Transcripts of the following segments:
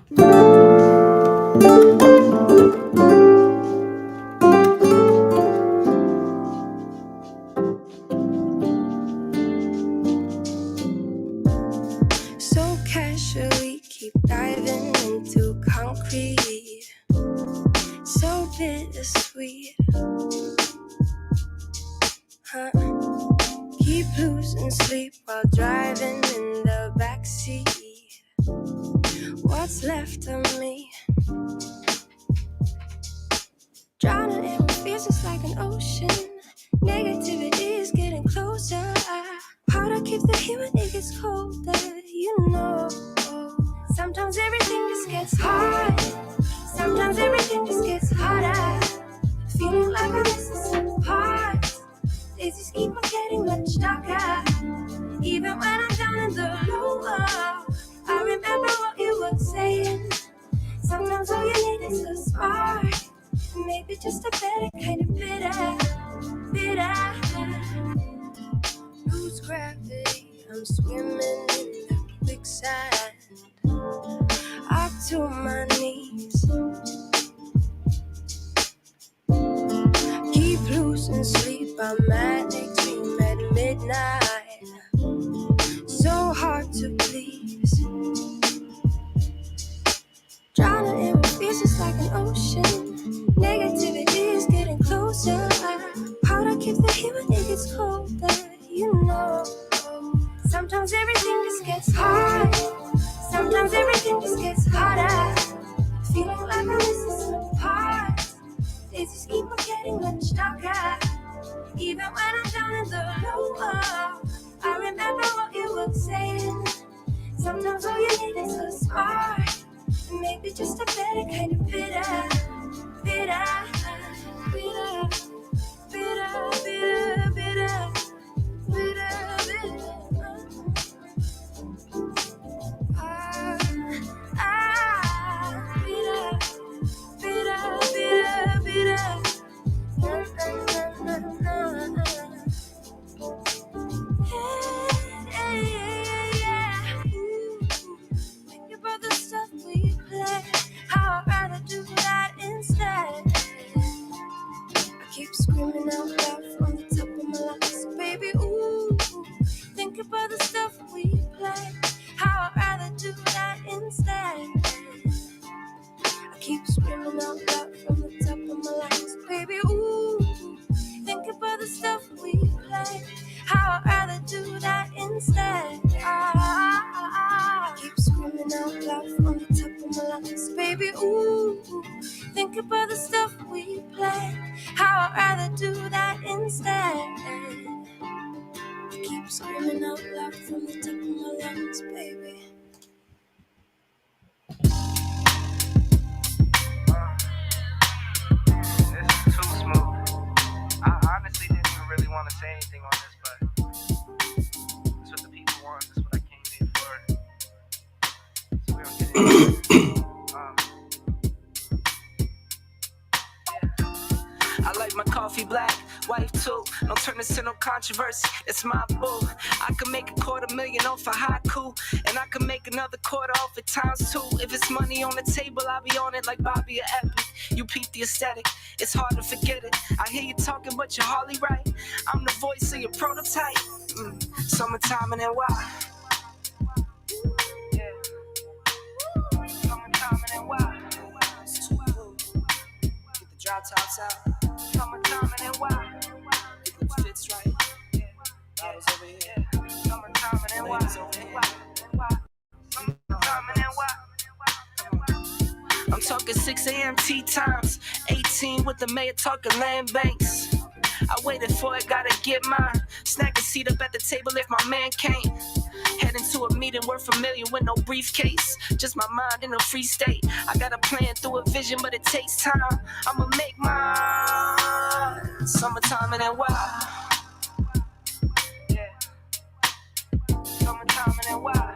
So casually keep diving into concrete. So bittersweet, huh? Keep losing sleep while driving in the backseat. What's left of me? Drowning in fears, it's like an ocean. Negativity is getting closer. How to keep the heat when it gets colder, you know. Sometimes everything just gets hard. Sometimes everything just gets harder. Feeling like I'm missing some parts. Days just keep on getting much darker. Even when I'm down in the lower, I remember what you were saying. Sometimes all you need is a spark. Maybe just a better kind of bitter. Lose gravity, I'm swimming in the quicksand. Up to my knees. Keep losing sleep, I'm manic dream at midnight. So hard to please. Drowning in fears, it's like an ocean. Negativity is getting closer. How to keep the heat when it gets colder, you know. Sometimes everything just gets hard. Sometimes everything just gets harder. Feeling like I'm missing some parts. Days just keep on getting much darker. Even when I'm down in the lower, I remember what you were saying. Sometimes all you need is a spark. Maybe just a better kind of bitter. Think about the stuff we play. How I'd rather do that instead. I keep screaming out loud from the top of my lungs, baby, ooh. Think about the stuff we play. How I'd rather do that instead. I keep screaming out loud from the top of my lungs, baby, ooh. Think about the stuff we play. How I'd rather do that instead. I keep screaming out loud from the top of my lungs, baby, ooh. Think about the stuff we play. How I'd rather do that instead. I keep screaming out loud from the top of my lungs, baby. This is too smooth. I honestly didn't even really want to say anything on this, but that's what the people want. That's what I came here for. So we don't get into it. I like my coffee black, wife too. Don't turn this into no controversy. It's my boo. I can make $250,000 off a haiku, and I can make another quarter off it times two. If it's money on the table, I'll be on it like Bobby or Epic. You peep the aesthetic, it's hard to forget it. I hear you talking, but you're hardly right. I'm the voice of your prototype. Summertime and then why? Yeah. Summertime and then why? It's too cool. Get the drop tops out. Summertime and then why? If it fits right. Bottles over here. Summertime and then why? Summertime and then why? I'm talking 6 a.m. tea times. 18 with the mayor talking land banks. I waited for it, gotta get mine. Snag a seat up at the table if my man came. Heading to a meeting, we're familiar with no briefcase. Just my mind in a free state. I got a plan through a vision, but it takes time. I'ma make mine. Summertime and then why? Yeah. Summertime and then why?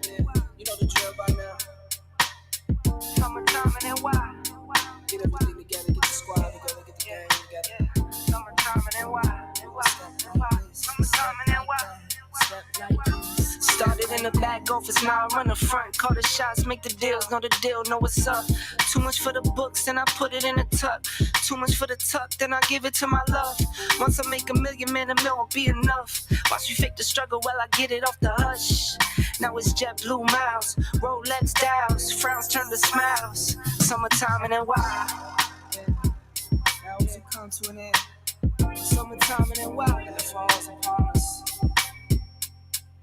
Yeah. You know the drill by now. Summertime and then why? Get everything together, get the squad together, get the gang together. Yeah. Summertime and then why? Summertime and then why? Started in the back go for now, I run the front, call the shots, make the deals, know the deal, know what's up. Too much for the books, then I put it in a tuck. Too much for the tuck, then I give it to my love. Once I make $1 million, man, $1 million won't be enough. Watch me fake the struggle while I get it off the hush. Now it's JetBlue miles, Rolex dials, frowns turn to smiles. Summertime and then wild. Now as it comes to an end. Summertime and then wild, and the falls upon us.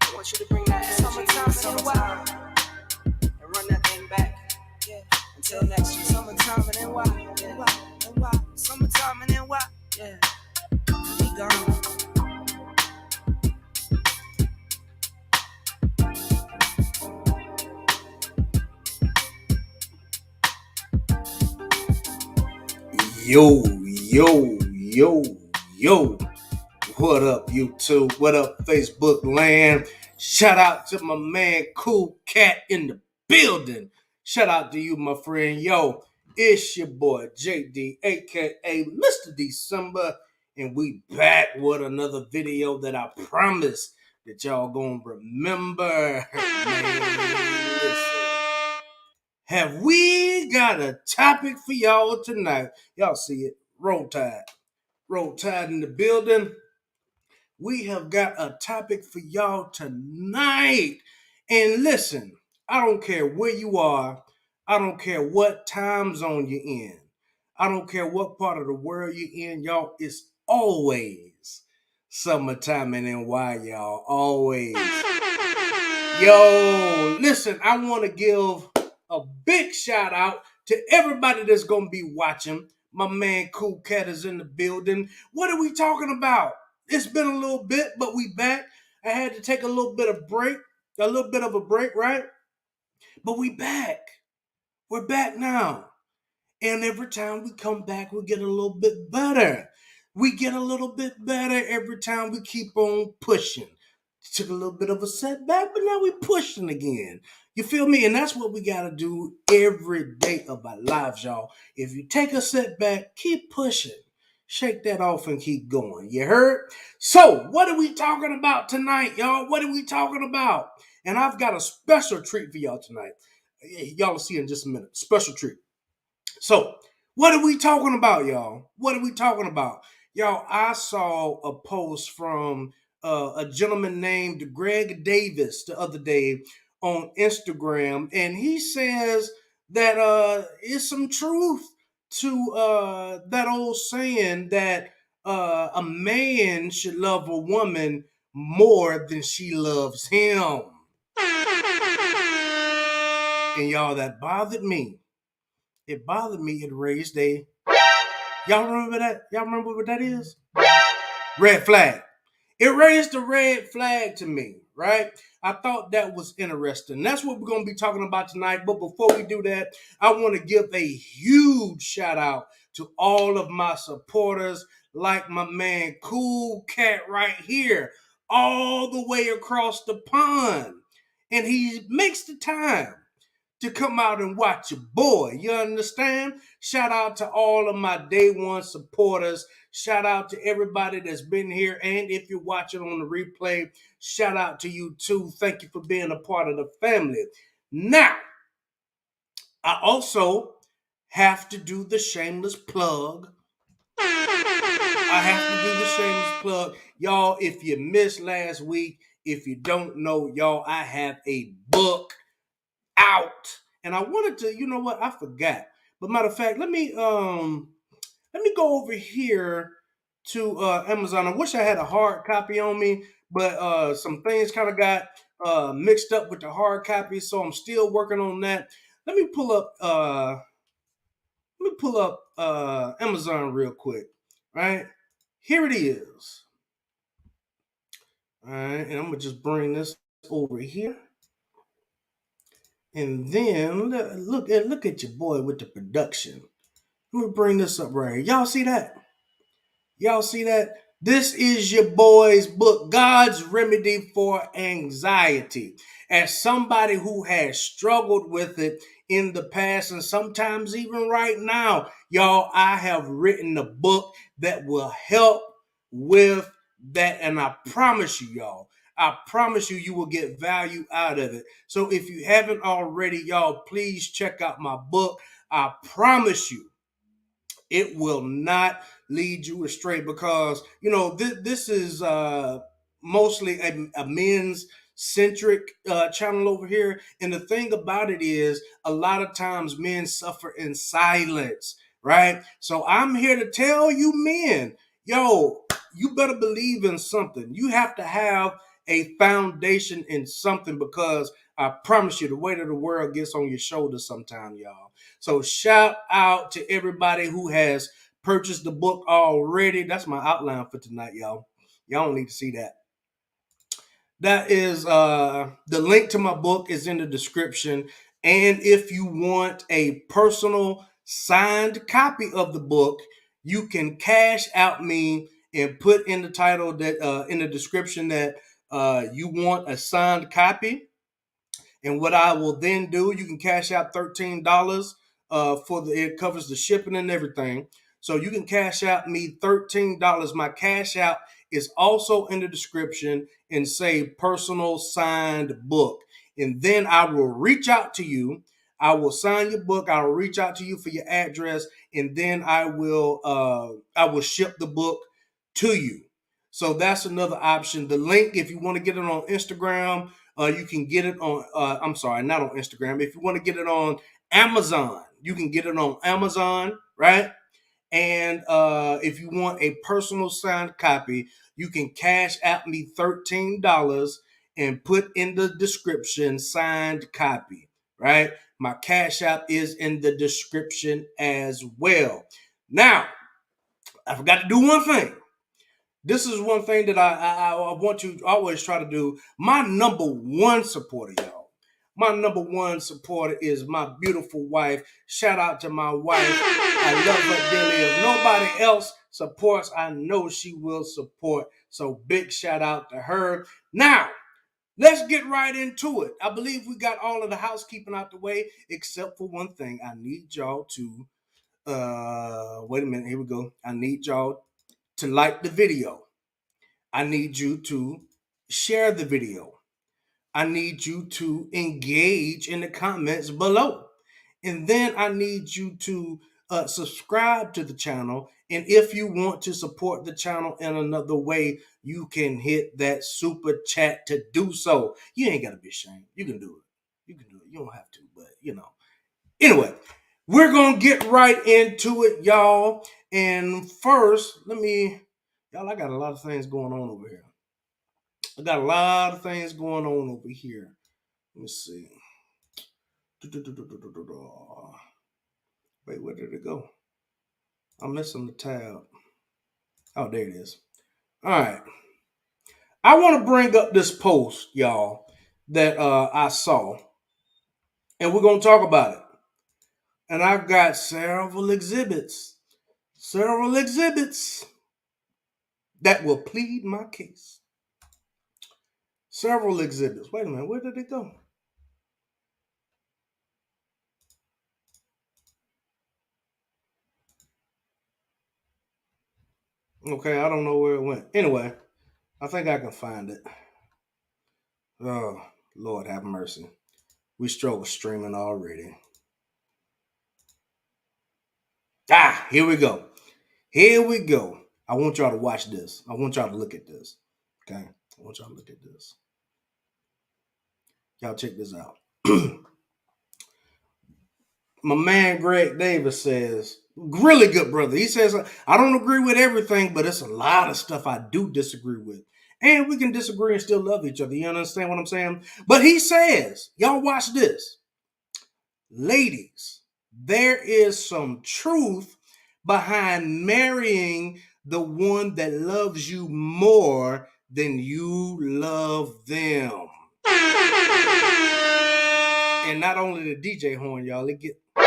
I want you to bring that summertime and then wild, and run that thing back. Yeah. Until next year. Summertime and then wild, yeah. And wild. Summertime and then wild, yeah. Be gone. Yo, what up, YouTube? What up, Facebook land? Shout out to my man Cool Cat in the building. Shout out to you, my friend. Yo, it's your boy JD, aka Mr. December, and we back with another video that I promise that y'all gonna remember. Man, listen. Have we got a topic for y'all tonight? Y'all see it. Roll Tide. Roll Tide in the building. We have got a topic for y'all tonight. And listen, I don't care where you are. I don't care what time zone you're in. I don't care what part of the world you're in, y'all. It's always summertime in NY, y'all. Always. Yo, listen, I want to give a big shout out to everybody that's going to be watching. My man Cool Cat is in the building. What are we talking about? It's been a little bit, but we back. I had to take a little bit of a break, right? But we back. We're back now. And every time we come back, we get a little bit better. We get a little bit better every time we keep on pushing. Took a little bit of a setback, but now we're pushing again. You feel me? And that's what we got to do every day of our lives, y'all. If you take a setback, keep pushing. Shake that off and keep going. You heard? So, what are we talking about tonight, y'all? What are we talking about? And I've got a special treat for y'all tonight. Y'all will see in just a minute. Special treat. So, what are we talking about, y'all? What are we talking about? Y'all, I saw a post from a gentleman named Greg Davis the other day on Instagram, and he says that it's some truth to that old saying that a man should love a woman more than she loves him. And y'all, that bothered me. It bothered me. It raised a... Y'all remember that? Y'all remember what that is? Red flag. It raised a red flag to me, right? I thought that was interesting. That's what we're going to be talking about tonight. But before we do that, I want to give a huge shout out to all of my supporters, like my man Cool Cat right here, all the way across the pond. And he makes the time to come out and watch your boy. You understand? Shout out to all of my day one supporters. Shout out to everybody that's been here. And if you're watching on the replay, shout out to you too. Thank you for being a part of the family. Now, I also have to do the shameless plug. Y'all, if you missed last week, if you don't know, y'all, I have a book out. And I wanted to, you know what? I forgot. But matter of fact, let me go over here to Amazon. I wish I had a hard copy on me, but some things kind of got mixed up with the hard copy, so I'm still working on that. Let me pull up Amazon real quick. Right? Here it is. All right, and I'm gonna just bring this over here. And then look at your boy with the production. Let me bring this up right here. Y'all see that? Y'all see that? This is your boy's book, God's Remedy for Anxiety. As somebody who has struggled with it in the past and sometimes even right now, y'all, I have written a book that will help with that. And I promise you, y'all, I promise you, you will get value out of it. So if you haven't already, y'all, please check out my book. I promise you, it will not lead you astray because this is mostly a men's centric channel over here, and the thing about it is a lot of times men suffer in silence, right? So I'm here to tell you men, yo, you better believe in something. You have to have a foundation in something, because I promise you the weight of the world gets on your shoulders sometime, y'all. So shout out to everybody who has purchased the book already. That's my outline for tonight, y'all. Y'all don't need to see that. That is the link to my book is in the description. And if you want a personal signed copy of the book, you can cash out me and put in the title that in the description that you want a signed copy. And what I will then do, you can cash out $13 it covers the shipping and everything. So you can cash out me $13. My cash out is also in the description and say personal signed book. And then I will reach out to you. I will sign your book. I will reach out to you for your address, and then I will ship the book to you. So that's another option. The link, if you want to get it on Instagram, you can get it on, I'm sorry, not on Instagram. If you want to get it on Amazon, you can get it on Amazon, right? And if you want a personal signed copy, you can cash out me $13 and put in the description signed copy, right? My cash app is in the description as well. Now, I forgot to do one thing. This is one thing that I want to always try to do. My number one supporter, y'all. My number one supporter is my beautiful wife. Shout out to my wife. I love her dearly. If nobody else supports, I know she will support. So big shout out to her. Now, let's get right into it. I believe we got all of the housekeeping out the way, except for one thing. I need y'all to, wait a minute, here we go. I need y'all to like the video. I need you to share the video. I need you to engage in the comments below. And then I need you to subscribe to the channel. And if you want to support the channel in another way, you can hit that super chat to do so. You ain't got to be ashamed. You can do it. You can do it. You don't have to, but Anyway, we're going to get right into it, y'all. And first, y'all, I got a lot of things going on over here. I got a lot of things going on over here. Let me see. Wait, where did it go? I'm missing the tab. Oh, there it is. All right. I want to bring up this post, y'all, that I saw. And we're going to talk about it. And I've got several exhibits that will plead my case. Several exhibits. Wait a minute. Where did it go? Okay, I don't know where it went. Anyway, I think I can find it. Oh, Lord have mercy. We struggle streaming already. Here we go. Here we go. I want y'all to watch this. I want y'all to look at this. Okay? I want y'all to look at this. Y'all check this out. My man Greg Davis says, really good brother. He says, I don't agree with everything, but it's a lot of stuff I do disagree with. And we can disagree and still love each other. You understand what I'm saying? But he says, y'all watch this. Ladies, there is some truth behind marrying the one that loves you more than you love them. And not only the DJ horn, y'all, it get a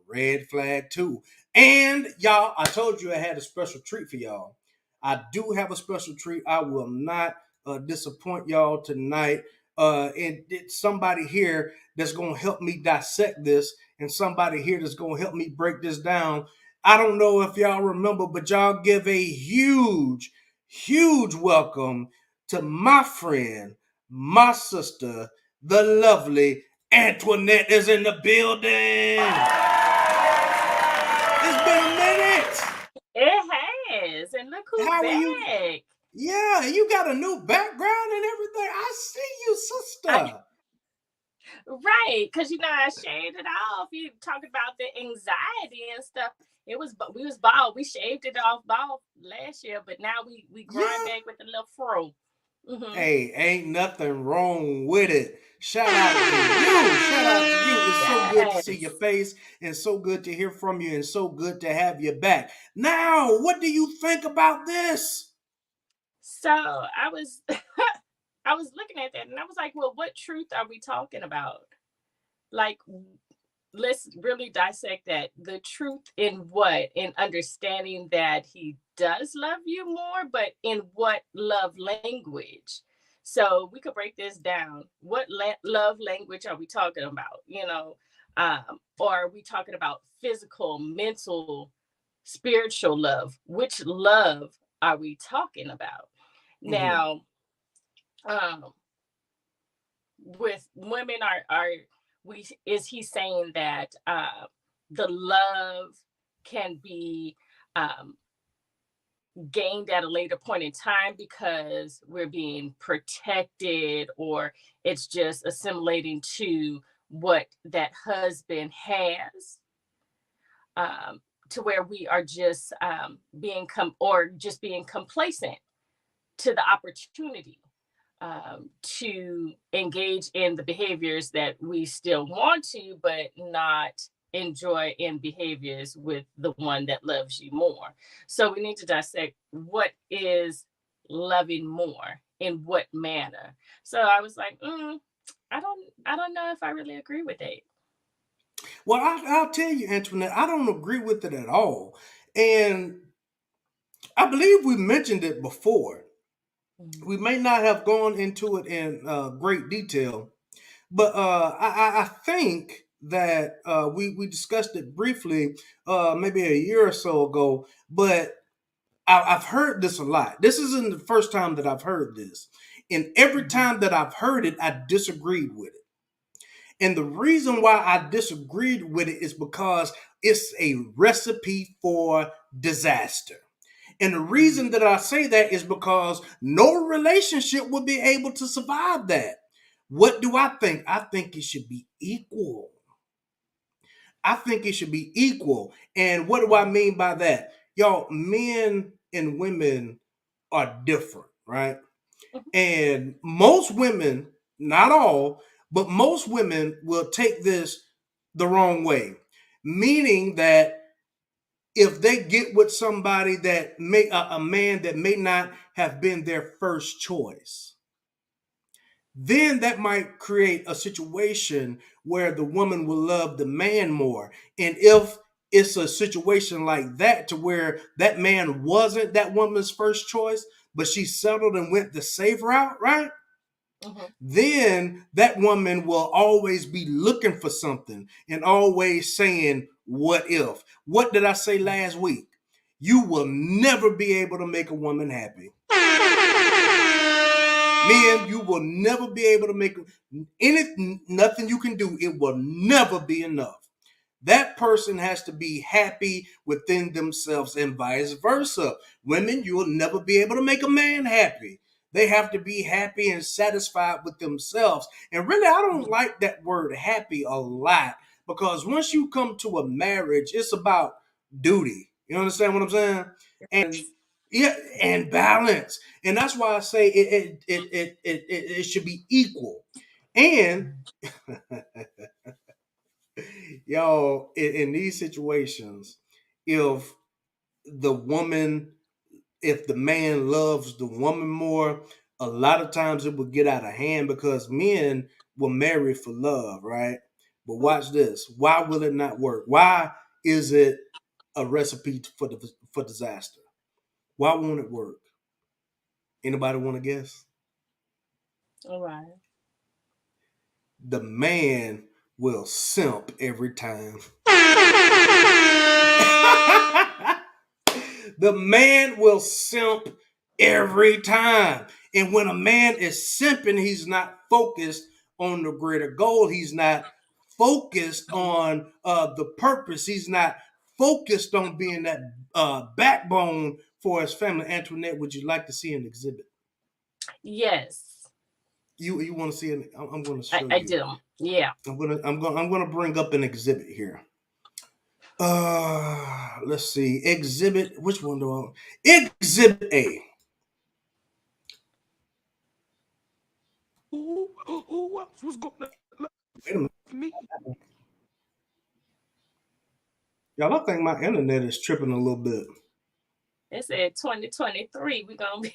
red flag too. And y'all, I told you I had a special treat for y'all. I do have a special treat. I will not disappoint y'all tonight. And it's somebody here that's going to help me dissect this, and somebody here that's going to help me break this down. I don't know if y'all remember, but y'all give a huge welcome to my friend, my sister, the lovely Antoinette is in the building. It's been a minute. It has, and look who's How are you? back. Yeah, you got a new background and everything. I see you, I, sister. right, because I shaved it off. You talking about the anxiety and stuff. We was bald. We shaved it off bald last year, but now we growing Yeah. back with a little fro. Hmm. Hey, ain't nothing wrong with it. Shout out to you. Shout out to you. It's so good to see your Yes. face and so good to hear from you and so good to have you back. Now, what do you think about this? So I was I was looking at that and I was like, well, what truth are we talking about? Like, let's really dissect that. The truth in what? In understanding that he does love you more, but in what love language? So we could break this down. What love language are we talking about? Or are we talking about physical, mental, spiritual love? Which love are we talking about? Mm-hmm. Now, um, with women are we is he saying that the love can be um gained at a later point in time because we're being protected, or it's just assimilating to what that husband has, to where we are just or just being complacent to the opportunity to engage in the behaviors that we still want to, but not enjoy in behaviors with the one that loves you more. So we need to dissect what is loving more in what manner. So I was like, I don't know if I really agree with that. Well, I'll tell you, Antoinette, I don't agree with it at all. And I believe we mentioned it before. Mhm. We may not have gone into it in great detail, but I think that we discussed it briefly maybe a year or so ago. But I've heard this a lot. This isn't the first time that I've heard this. And every Mhm. time that I've heard it, I disagreed with it. And the reason why I disagreed with it is because it's a recipe for disaster. And the reason that I say that is because no relationship would be able to survive that. What do I think? I think it should be equal. I think it should be equal. And what do I Mhm. mean by that? Y'all, men and women are different, right? Mhm. And most women, not all, but most women will take this the wrong way, meaning that if they get with somebody that may a man that may not have been their first choice, then that might create a situation where the woman will love the man more. And if it's a situation like that to where that man wasn't that woman's first choice, but she settled and went the safe route, right? Mhm. Then that woman will always be looking for something and always saying, what if? What did I say last week? You will never be able to make a woman happy. Men, you will never be able to make anything, nothing you can do, it will never be enough. That person has to be happy within themselves and vice versa. Women, you will never be able to make a man happy. They have to be happy and satisfied with themselves. And really, I don't Mhm. like that word happy a lot because once you come to a marriage, it's about duty. You understand what I'm saying? And yeah, and balance. And that's why I say it should be equal. And y'all, in these situations, if the woman, if the man loves the woman more, a lot of times it will get out of hand because men will marry for love, right? But watch this. Why will it not work? Why is it a recipe for disaster? Why won't it work? Anybody want to guess? All right. The man will simp every time. The man will simp every time. And when a man is simping, he's not focused on the greater goal. He's not focused on the purpose. He's not focused on being that backbone for his family. Antoinette, would you like to see an exhibit? Yes, You want to see it? I'm going to I, show I you. do. Yeah. I'm gonna bring up an exhibit here. Let's see. Exhibit. Which one do I? Exhibit A. Who else was gonna Wait a minute, me? y'all. I think my internet is tripping a little bit. It said 2023. We're gonna be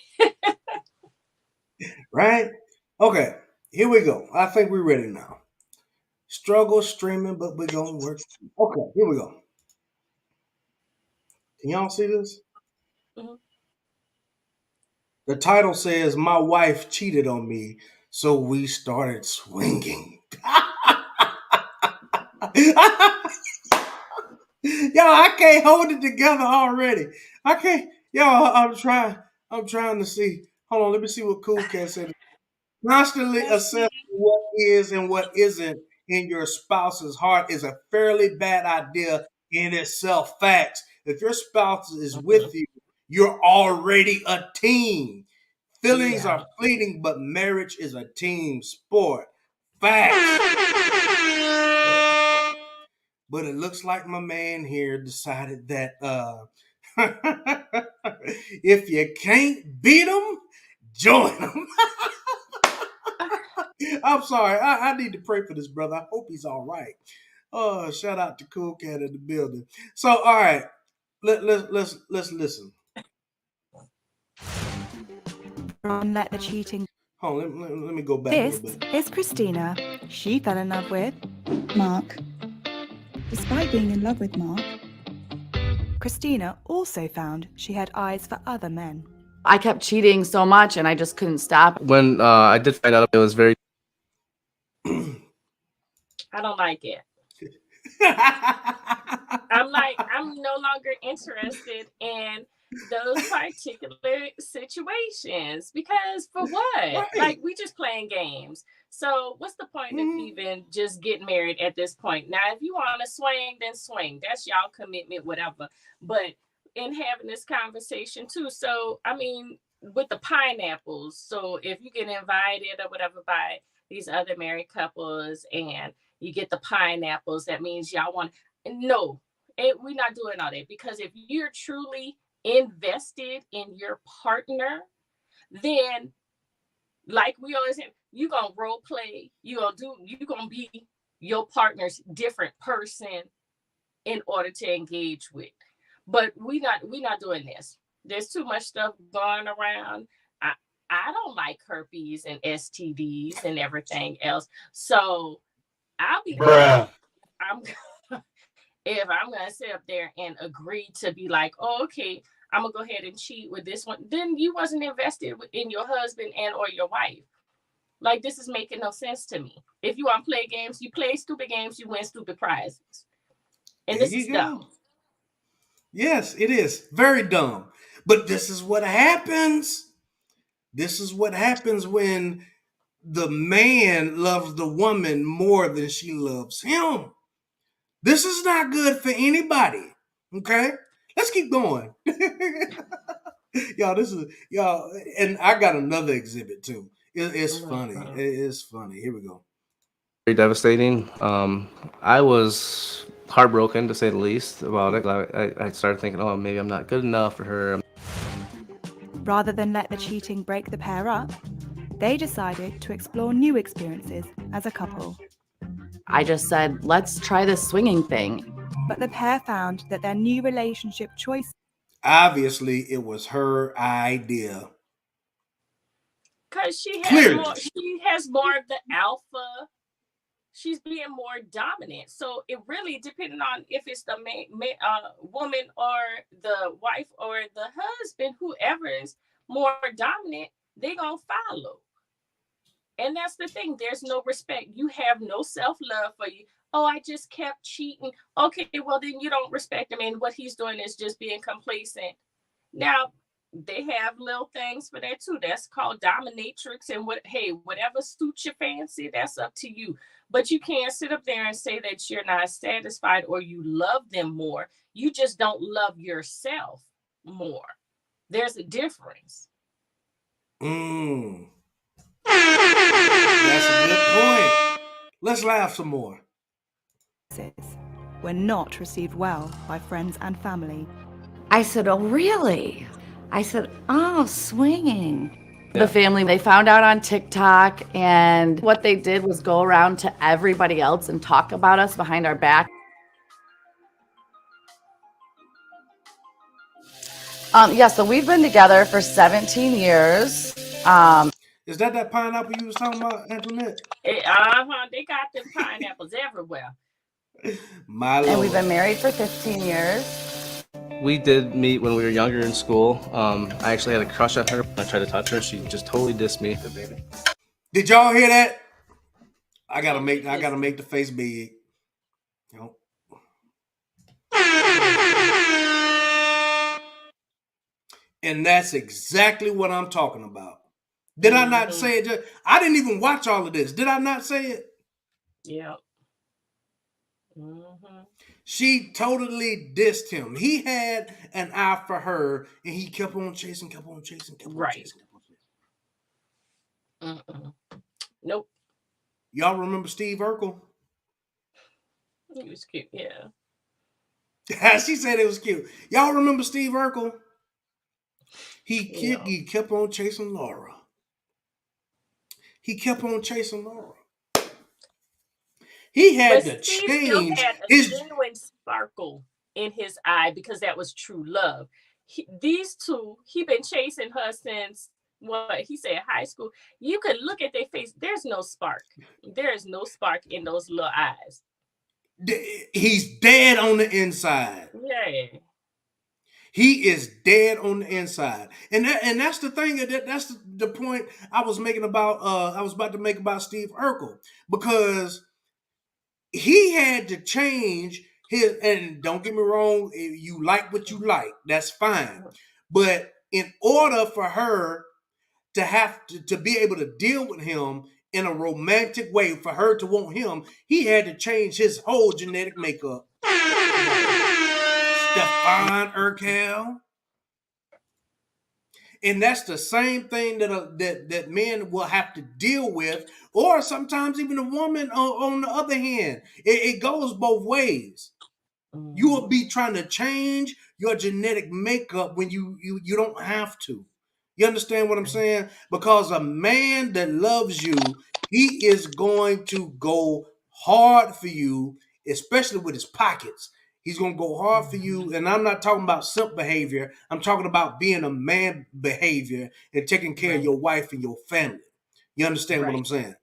Right? Okay. Here we go. I think we're ready now. Struggle streaming, but we're gonna work. Okay. Here we go. Can y'all see this? Mhm. The title says, "My wife cheated on me, so we started swinging." Yo, I can't hold it together already. I can't. Yo, I'm trying. I'm trying to see. Hold on. Let me see what Cool Cat said. Constantly Let's assessing see. what is and what isn't in your spouse's heart is a fairly bad idea in itself. Facts. If your spouse is Mhm. with you, you're already a team. Feelings Yeah. are fleeting, but marriage is a team sport. Facts. Yeah. But it looks like my man here decided that if you can't beat them, join them. I'm sorry. I need to pray for this brother. I hope he's all right. Oh, shout out to Cool Cat in the building. So, all right, let's listen. Let the cheating. Hold on, let me go back a This little bit. is Christina. She fell in love with Mark. Despite being in love with Mark, Christina also found she had eyes for other men. I kept cheating so much and I just couldn't stop. When I did find out, it was very I don't like it. I'm no longer interested in those particular situations because for what? Right. Like we just playing games. So what's the point of Mhm. even just getting married at this point? Now, if you want to swing, then swing. That's y'all commitment, whatever. But in having this conversation too, so I mean, with the pineapples. So if you get invited or whatever by these other married couples and you get the pineapples, that means y'all want no, we're not doing all that because if you're truly invested in your partner, then like we always say, you gonna role play, you gonna be your partner's different person in order to engage with. But we not doing this. There's too much stuff going around. I I don't like herpes and STDs and everything else. So I'll be Bruh. I'm if I'm gonna sit up there and agree to be like, oh, okay, I'm gonna go ahead and cheat with this one, then you wasn't invested in your husband and or your wife. Like this is making no sense to me. If you want to play games, you play stupid games, you win stupid prizes, and There this is you dumb. go. Yes, it is very dumb. But this is what happens. This is what happens when the man loves the woman more than she loves him. This is not good for anybody. Okay? Let's keep going. Y'all, this is y'all, and I got another exhibit too. It's funny. Mhm. It's funny. Here we go. devastating. I was heartbroken to say the least about it. I started thinking, oh, maybe I'm not good enough for her. Rather than let the cheating break the pair up, they decided to explore new experiences as a couple. I just said, let's try this swinging thing. But the pair found that their new relationship choices Obviously, it was her idea. Cause Clearly. she has more of the alpha. She's being more dominant. So it really depending on if it's the woman or the wife or the husband, whoever is more dominant, they gonna follow. And that's the thing. There's no respect. You have no self-love for you. Oh, I just kept cheating. Okay, well then you don't respect him, and what he's doing is just being complacent. Now, they have little things for that too. That's called dominatrix, and whatever suits your fancy, that's up to you. But you can't sit up there and say that you're not satisfied or you love them more. You just don't love yourself more. There's a difference. Mm, that's a good point. Let's laugh some more. Were not received well by friends and family. I said, oh, really? I said, oh, swinging. Yeah. The family, they found out on TikTok, and what they did was go around to everybody else and talk about us behind our back. Yeah, so we've been together for 17 years. Is that pineapple you was talking about, Antoinette? They got them pineapples everywhere. My Lord. And we've been married for 15 years. We did meet when we were younger in school. I actually had a crush on her. I tried to touch her. She just totally dissed me. Baby. Did y'all hear that? I gotta make the face big. Nope. And that's exactly what I'm talking about. Did I not say it? I didn't even watch all of this. Did I not say it? Yeah. She totally dissed him. He had an eye for her, and he kept on chasing, kept on chasing. Nope. Y'all remember Steve Urkel? He was cute, yeah. She said it was cute. Y'all remember Steve Urkel? He kept on chasing Laura. He kept on chasing Laura. He had to change had a his genuine sparkle in his eye because that was true love. These two, he been chasing her since what he said high school. You could look at their face. There's no spark. There is no spark in those little eyes. He's dead on the inside. Yeah. He is dead on the inside, and that's the thing. That's the point I was making about. I was about to make about Steve Urkel, because he had to change his. And don't get me wrong, you like what you like, that's fine. But in order for her to have to be able to deal with him in a romantic way, for her to want him, he had to change his whole genetic makeup. Stefan Urkel. And that's the same thing that men will have to deal with, or sometimes even a woman on the other hand. It goes both ways. You will be trying to change your genetic makeup when you don't have to. You understand what I'm saying? Because a man that loves you, he is going to go hard for you, especially with his pockets. He's going to go hard for you. And I'm not talking about simp behavior. I'm talking about being a man behavior and taking care of your wife and your family. You understand what I'm saying?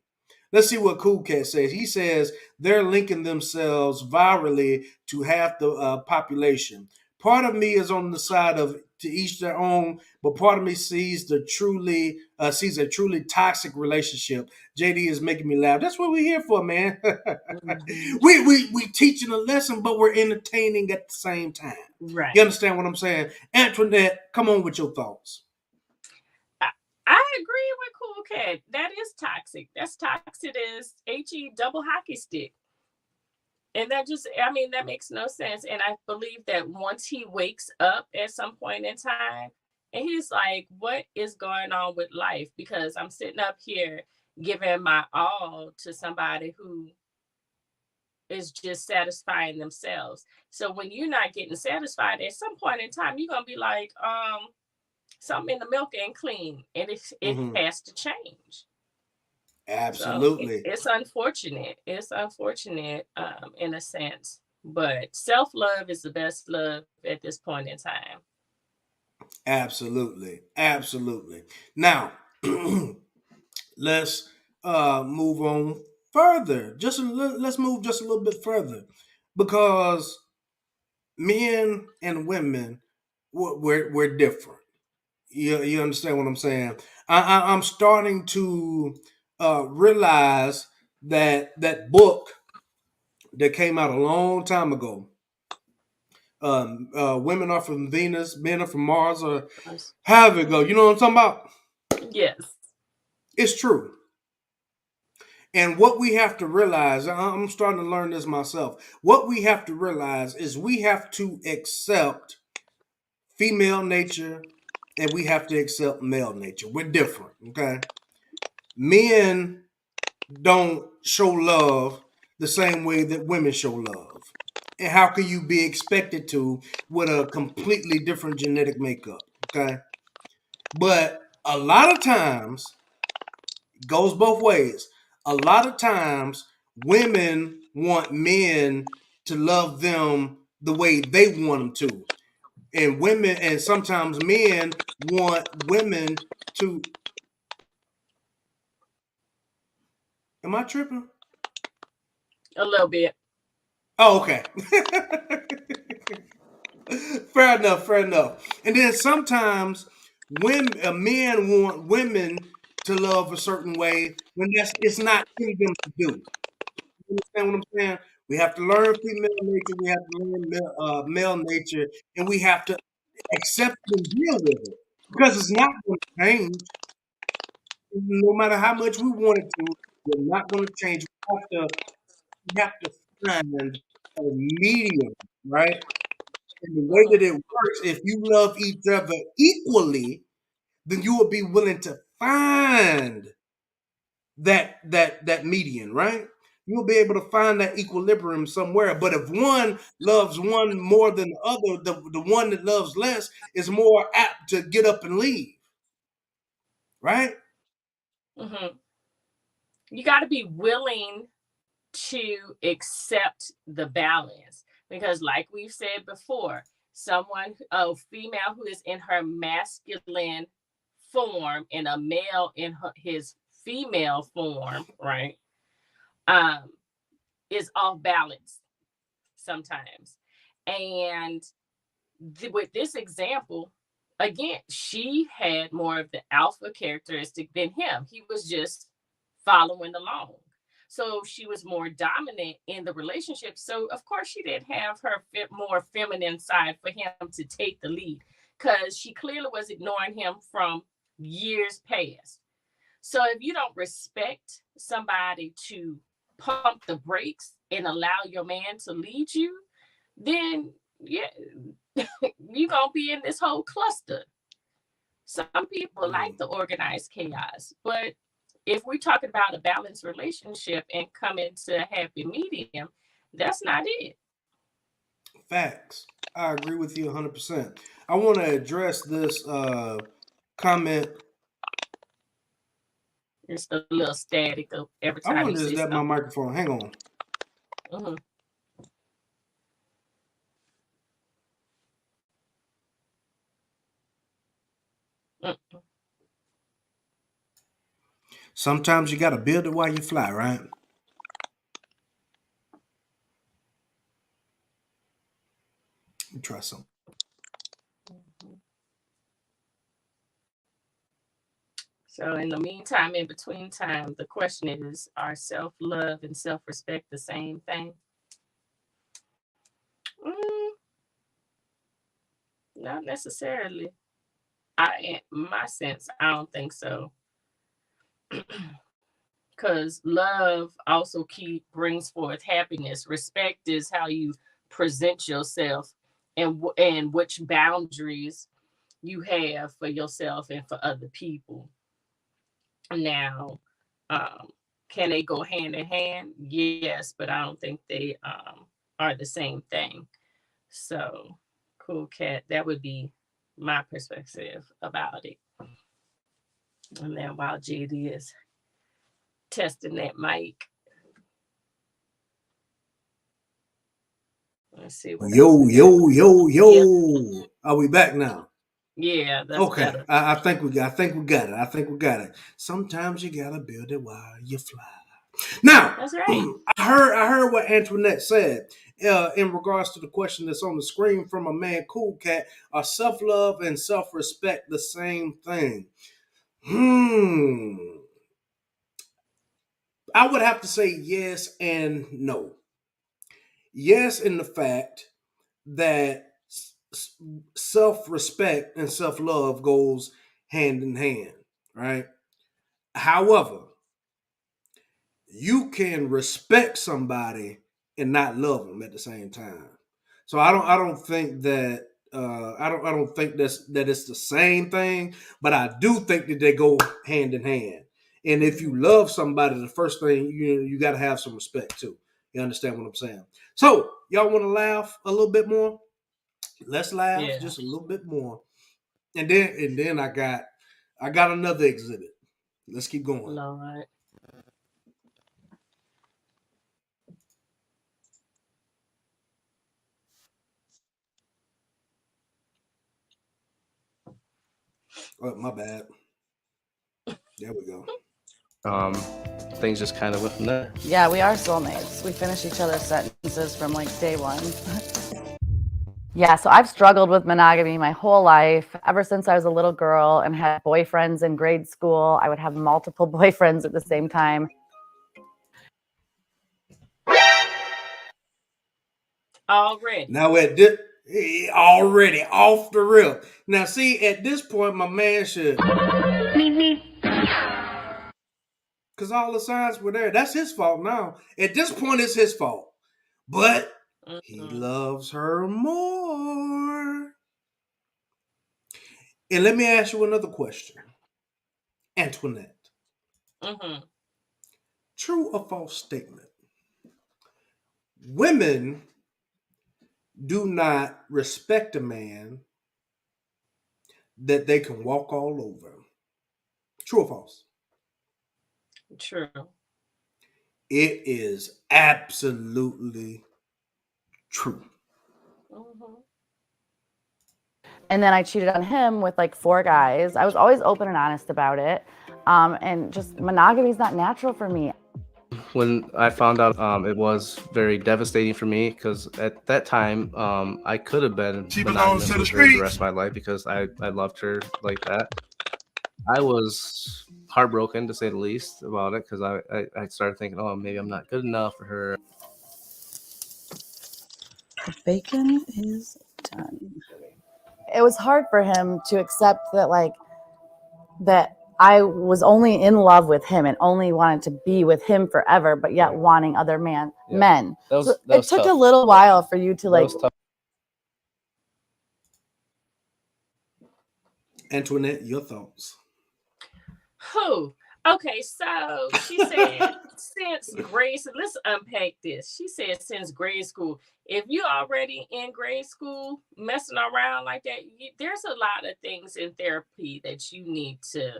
Let's see what Cool Cat says. He says they're linking themselves virally to half the population. Part of me is on the side of to each their own, but part of me sees a truly toxic relationship. JD is making me laugh. That's what we're here for, man. we teaching a lesson, but we're entertaining at the same time. Right. You understand what I'm saying? Antoinette, come on with your thoughts. I agree with Cool Cat. That is toxic. That's toxic as HE double hockey stick. And that makes no sense. And I believe that once he wakes up at some point in time, and he's like, what is going on with life? Because I'm sitting up here giving my all to somebody who is just satisfying themselves. So when you're not getting satisfied, at some point in time, you're going to be like, something in the milk ain't clean, and it has to change. Absolutely. So it's unfortunate. It's unfortunate in a sense, but self-love is the best love at this point in time. Absolutely. Now, let's move on further. Let's move just a little bit further, because men and women, we're different. You understand what I'm saying? I'm starting to realize that book that came out a long time ago, Women are from Venus, men are from Mars, or however it go. You know what I'm talking about? Yes. It's true. And what we have to realize, I'm starting to learn this myself. What we have to realize is we have to accept female nature and we have to accept male nature. We're different, okay? Men don't show love the same way that women show love. And how can you be expected to with a completely different genetic makeup, okay? But a lot of times, it goes both ways. A lot of times, women want men to love them the way they want them to. And women, and sometimes men want women to. Am I tripping? A little bit. Oh, okay. Fair enough, fair enough. And then sometimes women, men want women to love a certain way when it's not in them to do. You understand what I'm saying? We have to learn female nature, we have to learn male nature, and we have to accept it and deal with it because it's not going to change. No matter how much we want it to, we're not going to change. We have to find a medium, right? And the way that it works, if you love each other equally, then you will be willing to find that median, right? You'll be able to find that equilibrium somewhere. But if one loves one more than the other, the one that loves less is more apt to get up and leave, right? Hmm. You got to be willing to accept the balance because, like we've said before, a female who is in her masculine form and a male in his female form, right, um, is off balance sometimes. And with this example, again, she had more of the alpha characteristic than him. He was just following along. So she was more dominant in the relationship. So of course she didn't have her more feminine side for him to take the lead because she clearly was ignoring him from years past. So if you don't respect somebody to pump the brakes and allow your man to lead you, then yeah, you're gonna be in this whole cluster. Some people like the organized chaos, but if we're talking about a balanced relationship and coming to a happy medium, that's not it. Facts. I agree with you 100%. I want to address this comment. It's a little static of every I time you wonder is say that my something. microphone? Hang on. Mm-hmm. Mm. Sometimes you got to build it while you fly, right? Let me try something. So in the meantime, in between time, the question is, are self-love and self-respect the same thing? Mm, not necessarily. In my sense, I don't think so. Because love also brings forth happiness. Respect is how you present yourself and which boundaries you have for yourself and for other people. Now, um, can they go hand in hand? Yes, but I don't think they are the same thing. So, cool cat. That would be my perspective about it. And then while JD is testing that mic, let's see what else Yo, we got yo, going yo, on. Yep. yo. Are we back now? Yeah, that's Okay. better. I think we got it. I think we got it. Sometimes you gotta build it while you fly. Now, That's right. I heard what Antoinette said in regards to the question that's on the screen from a man, Cool Cat. Are self love and self respect the same thing? I would have to say yes and no. Yes, in the fact that self-respect and self-love goes hand in hand, right? However, you can respect somebody and not love them at the same time. So I don't think that I don't think that it's the same thing, but I do think that they go hand in hand. And if you love somebody, the first thing you got to have some respect too. You understand what I'm saying? So y'all want to laugh a little bit more? Let's laugh Yeah. just a little bit more, and then I got another exhibit. Let's keep going. Lord. Oh, my bad. There we go. Um, things just kind of went from there. Yeah, we are soulmates. We finish each other's sentences from like day one. Yeah, so I've struggled with monogamy my whole life. Ever since I was a little girl and had boyfriends in grade school, I would have multiple boyfriends at the same time. Already. Now at this already off the rip. Now see, at this point, my man should, because all the signs were there. That's his fault now. At this point, it's his fault. But he Mm-mm. loves her more. And let me ask you another question, Antoinette. Mm-hmm. True or false statement? Women do not respect a man that they can walk all over. True or false? True. It is absolutely true. Mm-hmm. And then I cheated on him with like 4 guys. I was always open and honest about it. And just monogamy is not natural for me. When I found out, it was very devastating for me because at that time, I could have been She belongs monogamous to the with her the rest streets. of my life because I loved her like that. I was heartbroken to say the least about it because I started thinking, oh, maybe I'm not good enough for her. The bacon is done. It was hard for him to accept that I was only in love with him and only wanted to be with him forever, but yet wanting other men. That was, So that it was took tough. a little while for you to That was tough. Antoinette, your thoughts? Who? Okay, so she said since grade, so let's unpack this. She said since grade school. If you already in grade school messing around like that, there's a lot of things in therapy that you need to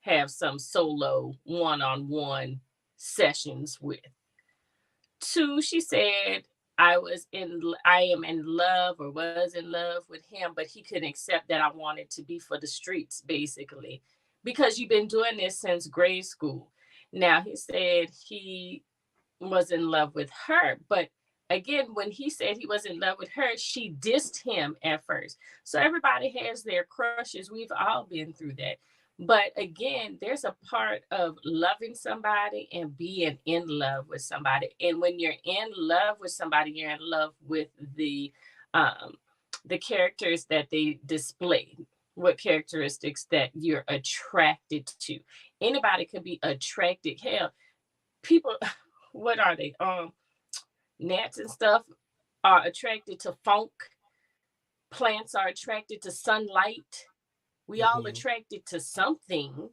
have some solo one-on-one sessions with. 2, she said I am in love or was in love with him, but he couldn't accept that I wanted to be for the streets, basically, because you've been doing this since grade school. Now he said he was in love with her, but again, when he said he was in love with her, she dissed him at first. So everybody has their crushes. We've all been through that. But again, there's a part of loving somebody and being in love with somebody. And when you're in love with somebody, you're in love with um the characters that they display, what characteristics that you're attracted to. Anybody could be attracted. Hell, people, what are they? Gnats and stuff are attracted to funk. Plants are attracted to sunlight. We all Mm-hmm. attracted to something.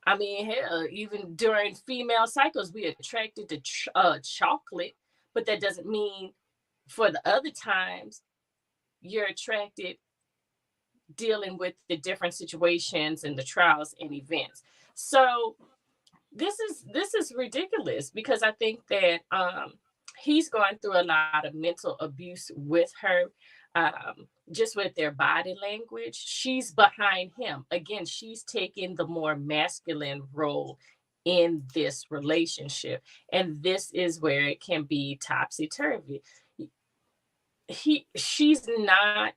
I mean, hell, even during female cycles, we attracted to chocolate, but that doesn't mean for the other times you're attracted dealing with the different situations and the trials and events. So this is ridiculous because I think that he's going through a lot of mental abuse with her, just with their body language. She's behind him. Again, she's taking the more masculine role in this relationship. And this is where it can be topsy turvy. She's not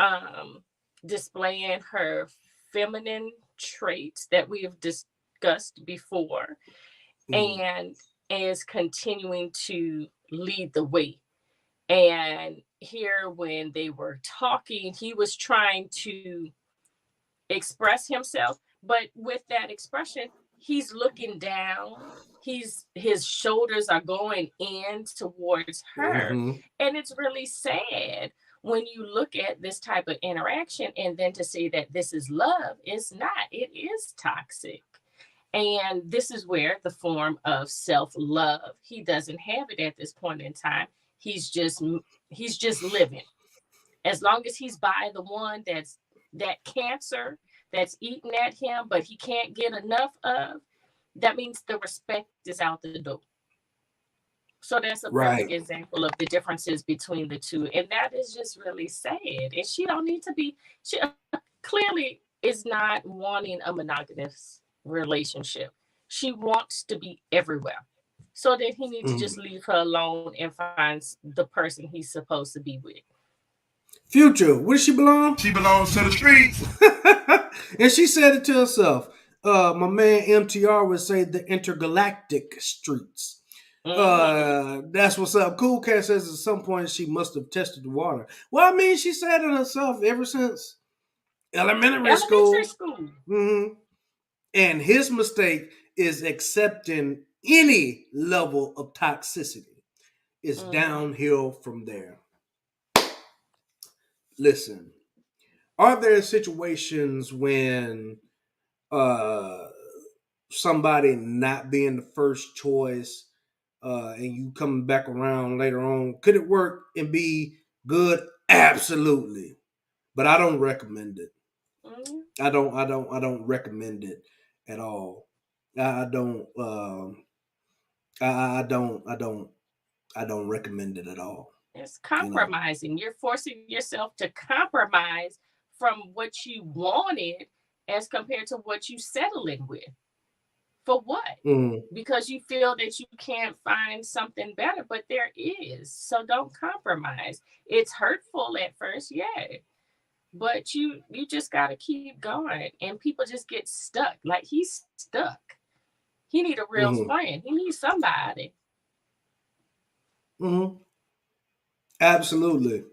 um displaying her feminine traits that we have discussed before, Mm-hmm. and is continuing to lead the way. And here, when they were talking, he was trying to express himself, but with that expression, he's looking down. His shoulders are going in towards her. Mm-hmm. And it's really sad when you look at this type of interaction and then to see that this is love. It's not, it is toxic. And this is where the form of self-love, he doesn't have it at this point in time. He's just living. As long as he's by the one that's that cancer that's eating at him, but he can't get enough of, that means the respect is out the door. So that's a perfect Right. example of the differences between the two. And that is just really sad. And she don't need to be, she clearly is not wanting a monogamous relationship. She wants to be everywhere. So that he needs to just leave her alone and find the person he's supposed to be with. Future, where does she belong? She belongs to the streets. And she said it to herself. My man MTR would say the intergalactic streets. That's what's up. Cool Cat says at some point she must have tested the water. Well, I mean, she said it herself ever since elementary school. Mm-hmm. And his mistake is accepting any level of toxicity. It's downhill from there. Listen, are there situations when somebody not being the first choice and you coming back around later on, could it work and be good? Absolutely. But I don't recommend it. I don't recommend it at all. I don't recommend it at all. It's compromising. You're forcing yourself to compromise from what you wanted as compared to what you settling with. For what? Because you feel that you can't find something better, but there is. So don't compromise. It's hurtful at first, yeah. But you just got to keep going. And people just get stuck. Like, he's stuck. He need a real friend. He needs somebody. Absolutely.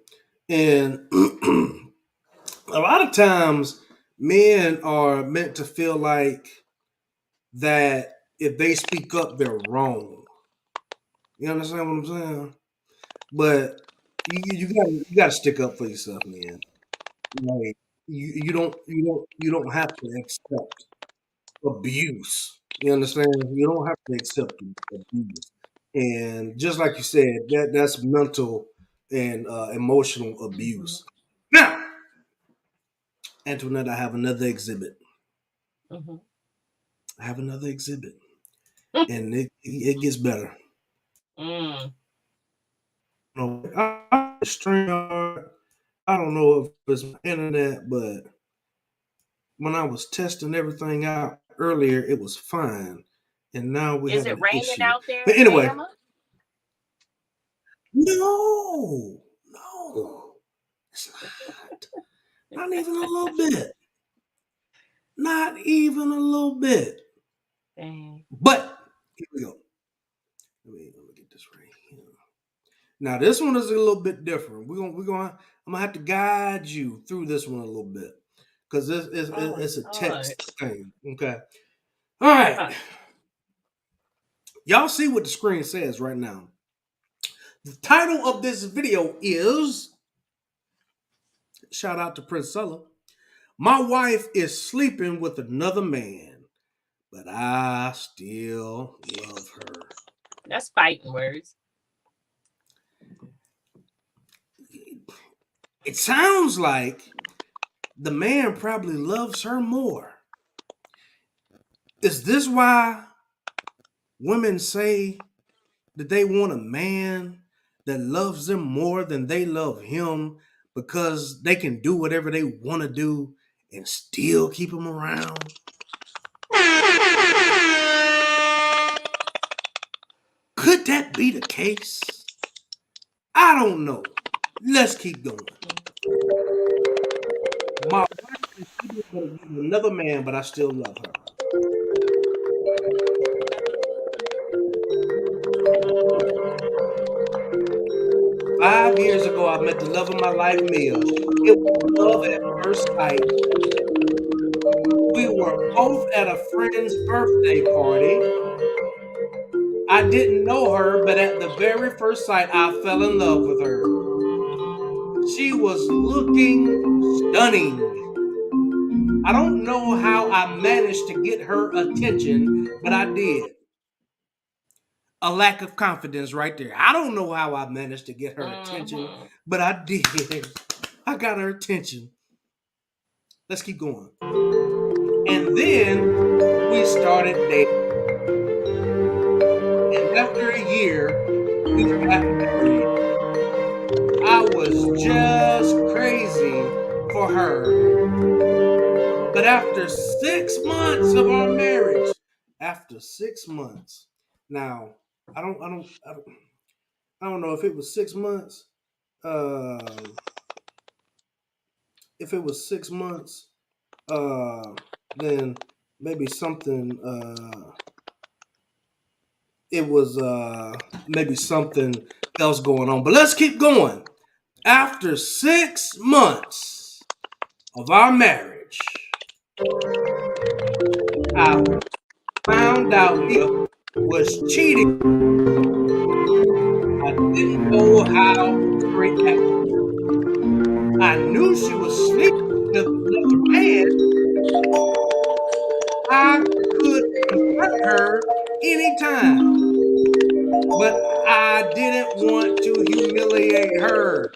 And a lot of times men are meant to feel like that if they speak up, they're wrong. You understand what I'm saying? But you gotta stick up for yourself, man. Like you don't have to accept abuse. You understand? You don't have to accept abuse. And just like you said, that's mental and emotional abuse. Now, Antoinette, I have another exhibit. I have another exhibit, and it gets better. I don't know if it's my internet, but when I was testing everything out earlier, it was fine, and now we have an issue. Is it raining out there? But anyway, Bama? no, it's not. Not even a little bit. Not even a little bit. Dang. But here we go. Let me get this right here. Now this one is a little bit different. I'm gonna have to guide you through this one a little bit because it's a text thing. Okay. All right. Y'all see what the screen says right now. The title of this video is, shout out to Prince Sulla, "My wife is sleeping with another man, but I still love her." That's fighting words. It sounds like the man probably loves her more. Is this why women say that they want a man that loves them more than they love him because they can do whatever they want to do and still keep him around? Could that be the case? I don't know. Let's keep going. My wife is with another man, but I still love her. 5 years ago, I met the love of my life, Mia. It was love at first sight. We were both at a friend's birthday party. I didn't know her, but at the very first sight, I fell in love with her. She was looking stunning. I don't know how I managed to get her attention, but I did. A lack of confidence right there. I don't know how I managed to get her attention, but I did. I got her attention. Let's keep going. And then we started dating. And after a year, we got married. I was just crazy for her. But after 6 months of our marriage, after 6 months, now I don't know if it was 6 months. If it was 6 months, then maybe something. It was maybe something else going on. But let's keep going. After 6 months of our marriage, I found out he was cheating. I didn't know how to react. I knew she was sleeping with another man. I could confront her anytime, but I didn't want to humiliate her.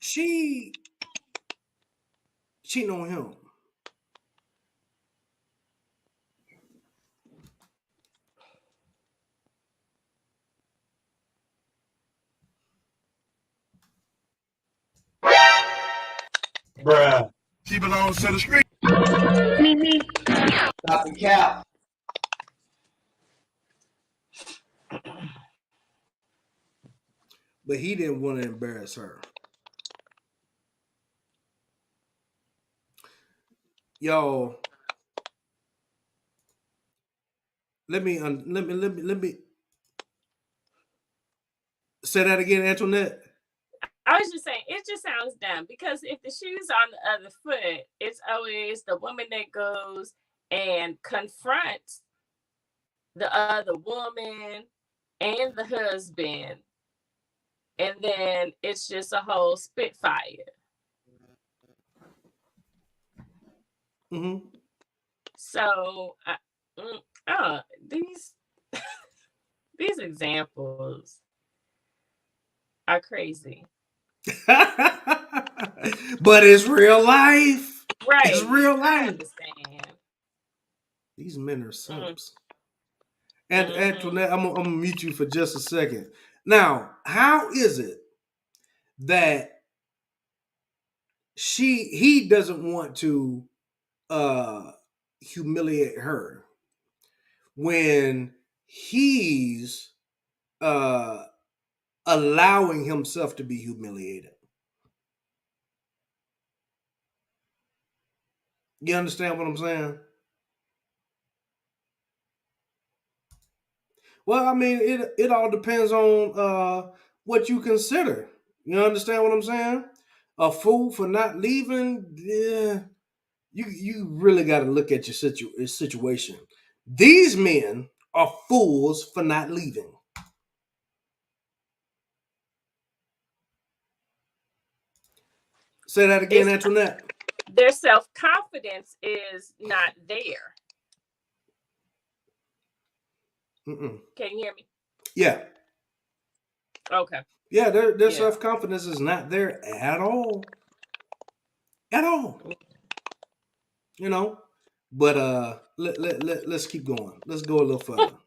She cheating on him. Bruh. She belongs to the street. Stop the cap. But he didn't want to embarrass her. Yo, let me say that again, Antoinette. I was just saying, it just sounds dumb because if the shoe's on the other foot, it's always the woman that goes and confronts the other woman and the husband. And then it's just a whole spitfire. Mm-hmm. So, these examples are crazy. But it's real life. Right. It's real life. I understand. These men are simps. And Antoinette, I'm gonna mute you for just a second. Now, how is it that he doesn't want to humiliate her when he's allowing himself to be humiliated? You understand what I'm saying? Well, I mean, it all depends on what you consider. You understand what I'm saying? A fool for not leaving, yeah, you really got to look at your situation. These men are fools for not leaving. Say that again, Antoinette. Their self-confidence is not there. Mm-mm. Can you hear me? Yeah. Okay. Yeah, their self-confidence is not there at all. At all. You know? But let's keep going. Let's go a little further.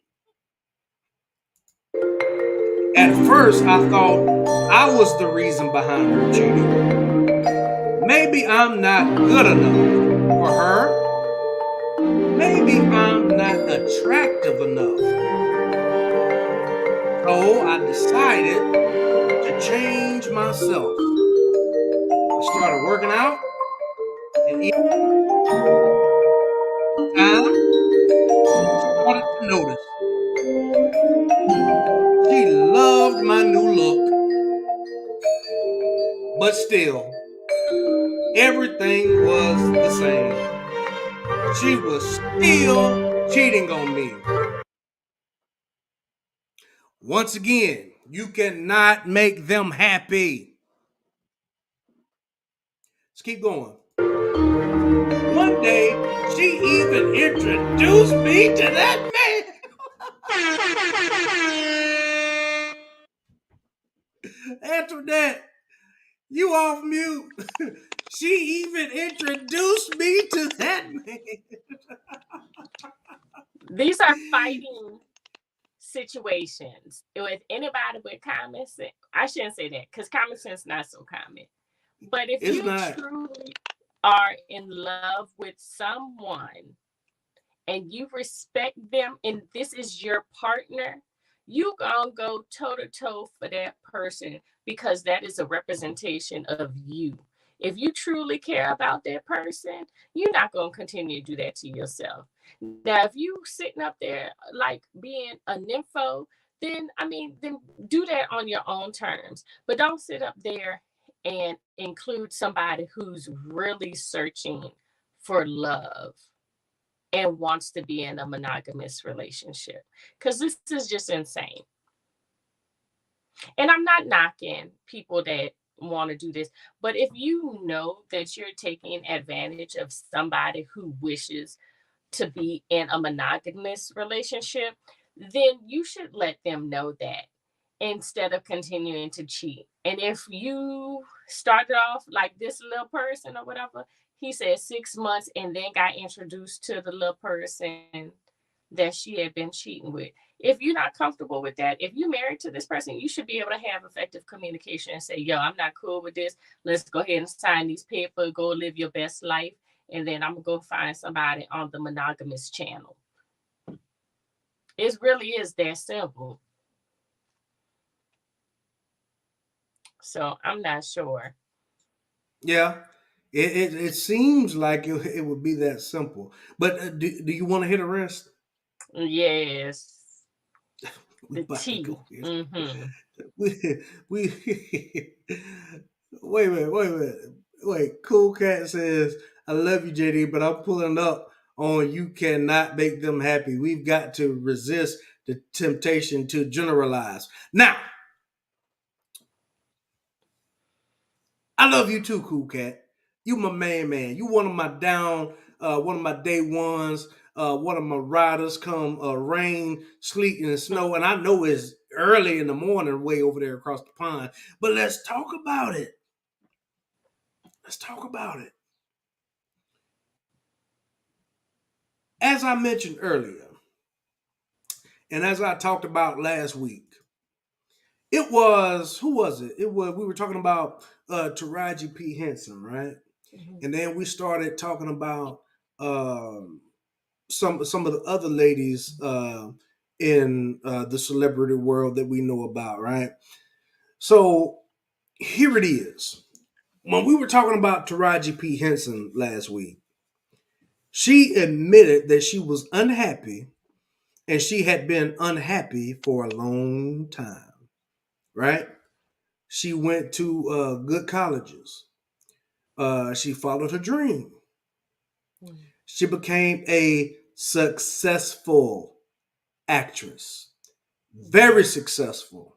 At first, I thought I was the reason behind her cheating. Maybe I'm not good enough for her. Maybe I'm not attractive enough. So I decided to change myself. I started working out and eating time. Started to still, everything was the same. She was still cheating on me. Once again, you cannot make them happy. Let's keep going. One day, she even introduced me to that man. After that, you off mute. She even introduced me to that man. These are fighting situations with anybody with common sense. I shouldn't say that because common sense not so common. But if It's you not. truly are in love with someone and you respect them and this is your partner, you gonna go toe to toe for that person because that is a representation of you. If you truly care about that person, you're not gonna continue to do that to yourself. Now, if you sitting up there like being a nympho, then then do that on your own terms. But don't sit up there and include somebody who's really searching for love and wants to be in a monogamous relationship because this is just insane. And I'm not knocking people that want to do this, but if you know that you're taking advantage of somebody who wishes to be in a monogamous relationship, then you should let them know that instead of continuing to cheat. And if you started off like this little person or whatever, he said 6 months and then got introduced to the little person that she had been cheating with. If you're not comfortable with that, if you're married to this person, you should be able to have effective communication and say, yo, I'm not cool with this. Let's go ahead and sign these papers, go live your best life. And then I'm going to go find somebody on the monogamous channel. It really is that simple. So I'm not sure. Yeah, it seems like it would be that simple. But do you want to hit a rest? Yes. We The about to T. go here. Mm-hmm. We wait a minute, wait a minute. Wait, Cool Cat says, I love you, JD, but I'm pulling up on you cannot make them happy. We've got to resist the temptation to generalize. Now, I love you too, Cool Cat. You my man. You one of my one of my day ones, one of my riders come rain, sleet, and snow. And I know it's early in the morning way over there across the pond. But let's talk about it. Let's talk about it. As I mentioned earlier, and as I talked about last week, it was who was it? It was we were talking about Taraji P. Henson, right? Mm-hmm. And then we started talking about some of the other ladies in the celebrity world that we know about, right? So here it is. When we were talking about Taraji P. Henson last week, she admitted that she was unhappy and she had been unhappy for a long time, right? She went to good colleges. She followed her dream. She became a successful actress, very successful.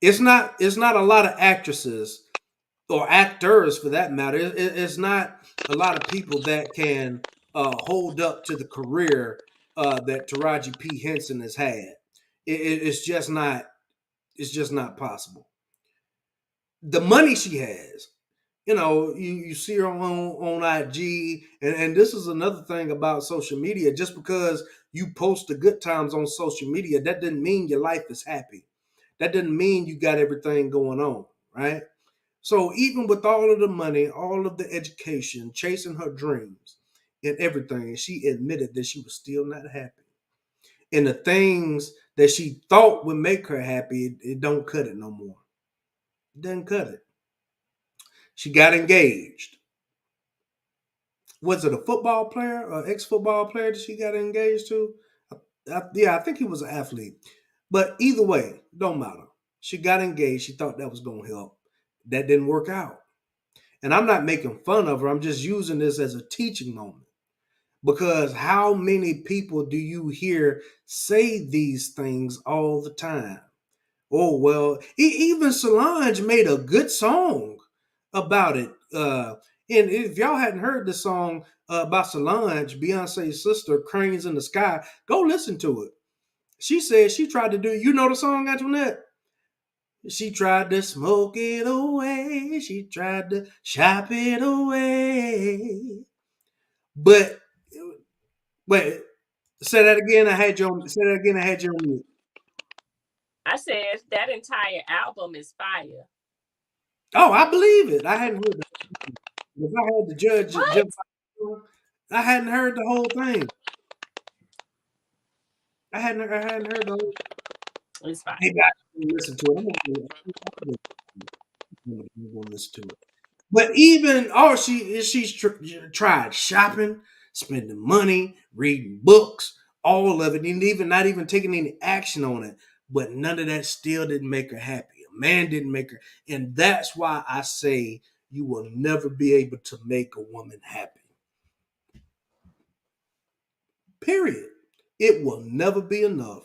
It's not a lot of actresses or actors for that matter. It's not a lot of people that can hold up to the career that Taraji P. Henson has had. It's just not. It's just not possible. The money she has, you see her on IG, and this is another thing about social media. Just because you post the good times on social media, that doesn't mean your life is happy. That doesn't mean you got everything going on, right? So even with all of the money, all of the education, chasing her dreams and everything, she admitted that she was still not happy. And the things that she thought would make her happy, it don't cut it no more. It doesn't cut it. She got engaged. Was it a football player or ex-football player that she got engaged to? Yeah, I think he was an athlete. But either way, don't matter. She got engaged. She thought that was going to help. That didn't work out. And I'm not making fun of her. I'm just using this as a teaching moment. Because how many people do you hear say these things all the time? Oh, well, even Solange made a good song about it. And if y'all hadn't heard the song about Solange, Beyonce's sister, Cranes in the Sky, go listen to it. She said she tried to do, you know the song, Antoinette? She tried to smoke it away. She tried to shop it away. But wait, say that again. I had you on. Say that again. I had you on mute. I said that entire album is fire. Oh, I believe it. I hadn't heard that. If I had the judge What? jump, I hadn't heard the whole thing. I hadn't heard the whole. It's fire. Maybe I can listen to it. I'm gonna listen to it. But even she's tried shopping, spending money, reading books, all of it, and even not even taking any action on it. But none of that still didn't make her happy. A man didn't make her, and that's why I say you will never be able to make a woman happy. Period. It will never be enough.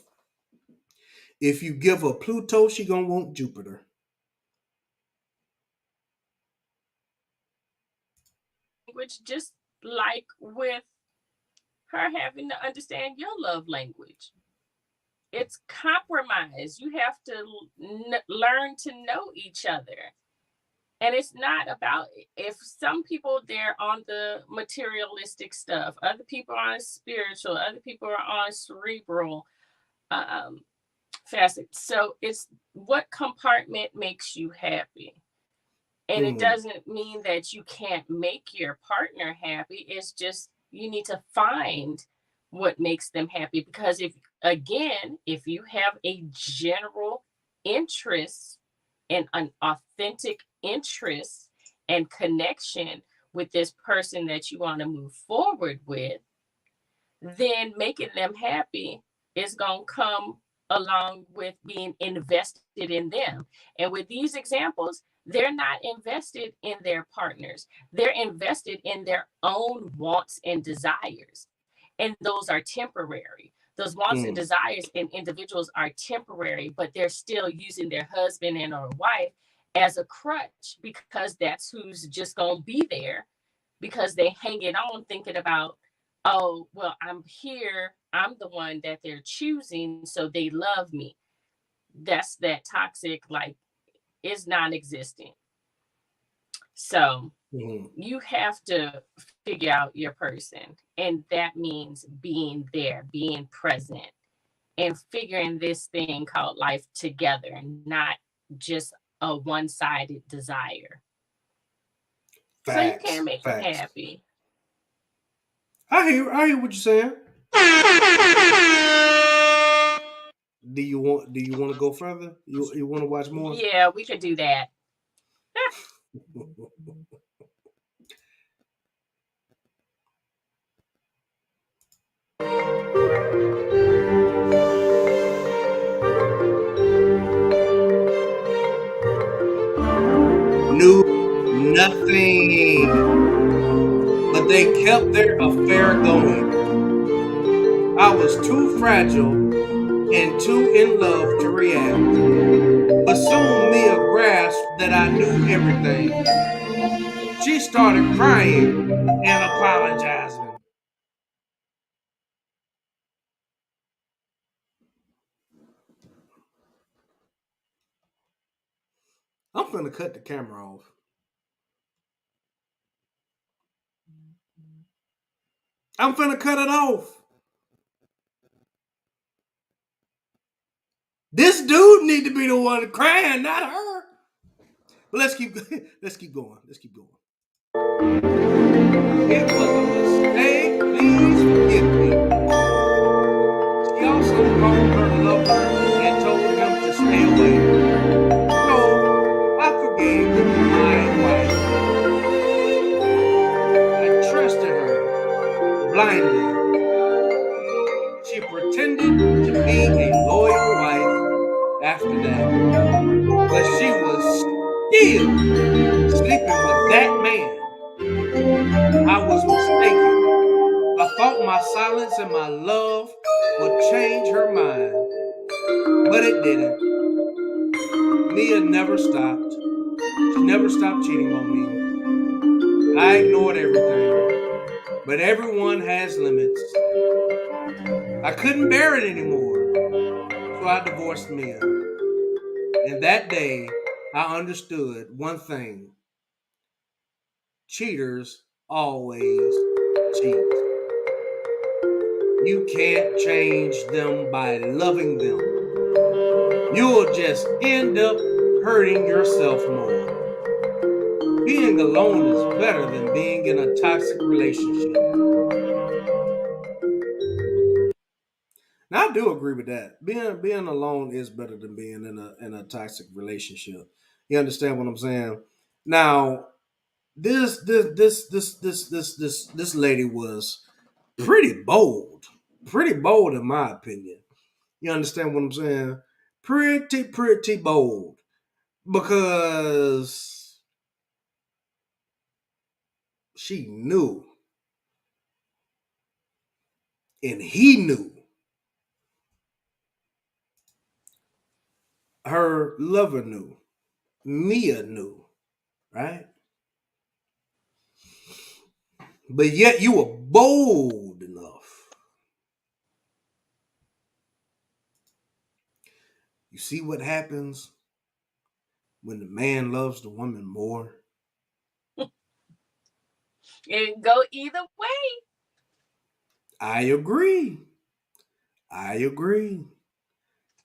If you give her Pluto, she gonna want Jupiter. Which just like with her having to understand your love language. It's compromise. You have to learn to know each other. And it's not about, if some people they're on the materialistic stuff, other people are on spiritual, other people are on cerebral facets. So it's what compartment makes you happy. And it doesn't mean that you can't make your partner happy. It's just you need to find what makes them happy. Because if you have a general interest and an authentic interest and connection with this person that you want to move forward with, then making them happy is going to come along with being invested in them. And with these examples, they're not invested in their partners. They're invested in their own wants and desires. And those are temporary. Those wants and desires in individuals are temporary, but they're still using their husband and or wife as a crutch because that's who's just going to be there, because they hang it on thinking about, oh, well, I'm here. I'm the one that they're choosing, so they love me. That's that toxic, like, is non-existent. So you have to figure out your person. And that means being there, being present, and figuring this thing called life together, not just a one-sided desire. Facts, so you can't make them happy. I hear what you're saying. Do you want to go further? You want to watch more? Yeah, we could do that. Knew nothing, but they kept their affair going. I was too fragile and too in love to react, but soon Mia grasped that I knew everything. She started crying and apologizing. I'm finna cut the camera off. I'm finna cut it off. This dude need to be the one crying, not her. But let's keep going. Let's keep going. It was a mistake. Please forgive me. She also called her lover and told him to stay away. So I forgave my wife. I trusted her blindly. She pretended to be a loyal wife after that, but she was still sleeping with that man, I was mistaken. I thought my silence and my love would change her mind, but it didn't. Mia never stopped. She never stopped cheating on me. I ignored everything, but everyone has limits. I couldn't bear it anymore, so I divorced Mia. And that day, I understood one thing: cheaters always cheat. You can't change them by loving them. You'll just end up hurting yourself more. Being alone is better than being in a toxic relationship. Now I do agree with that. Being alone is better than being in a toxic relationship. You understand what I'm saying? Now, this lady was pretty bold. Pretty bold in my opinion. You understand what I'm saying? Pretty bold. Because she knew and he knew, her lover knew, Mia knew, right? But yet you were bold enough. You see what happens when the man loves the woman more? It go either way. I agree. I agree.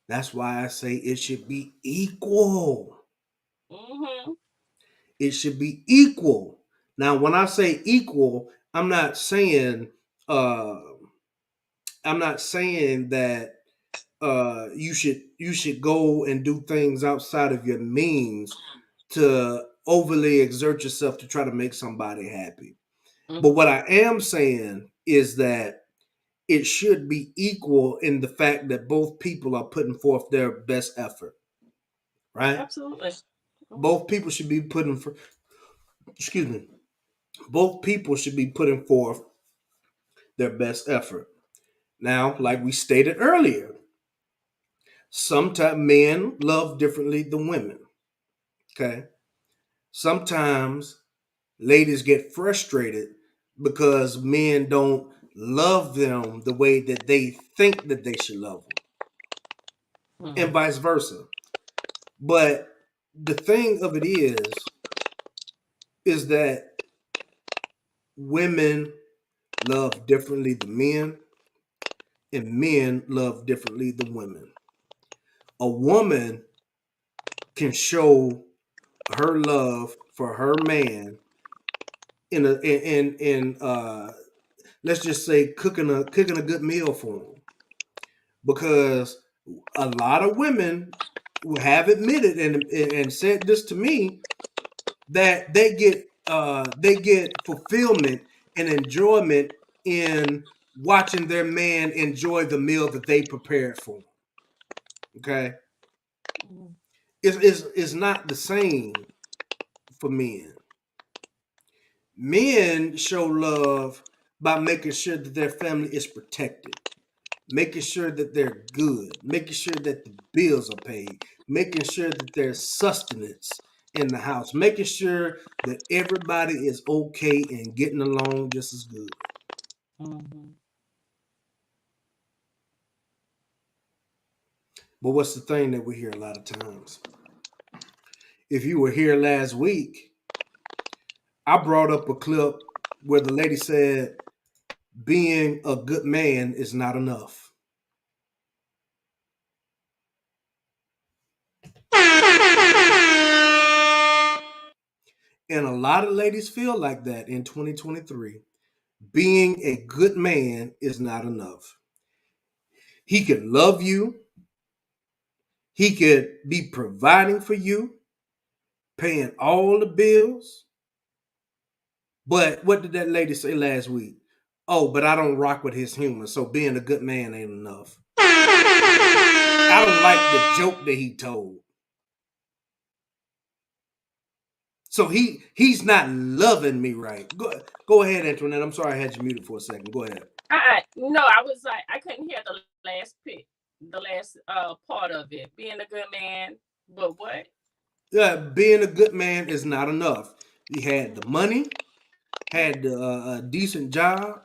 That's why I say it should be equal. Mm-hmm. It should be equal. Now, when I say equal, uh I'm not saying that you should go and do things outside of your means to overly exert yourself to try to make somebody happy. But what I am saying is that it should be equal in the fact that both people are putting forth their best effort, right? Absolutely. Both people should be putting for excuse me. Both people should be putting forth their best effort. Now, like we stated earlier, sometimes men love differently than women. Okay. Sometimes ladies get frustrated because men don't love them the way that they think that they should love them, and vice versa. But the thing of it is that women love differently than men, and men love differently than women. A woman can show her love for her man in let's just say cooking a good meal for him, because a lot of women have admitted and said this to me, that they get fulfillment and enjoyment in watching their man enjoy the meal that they prepared for him. Okay, it's not the same for men. Men show love by making sure that their family is protected, making sure that they're good, making sure that the bills are paid, making sure that there's sustenance in the house, making sure that everybody is okay and getting along just as good. But what's the thing that we hear a lot of times? If you were here last week, I brought up a clip where the lady said, being a good man is not enough. And a lot of ladies feel like that in 2023. Being a good man is not enough. He can love you, he could be providing for you, paying all the bills. But what did that lady say last week? Oh, but I don't rock with his humor, so being a good man ain't enough. I don't like the joke that he told. So he's not loving me right. Go ahead, Antoinette. I'm sorry I had you muted for a second. Go ahead. No, I was like, I couldn't hear the last part of it. Being a good man, but what? Being a good man is not enough. He had the money, had a decent job,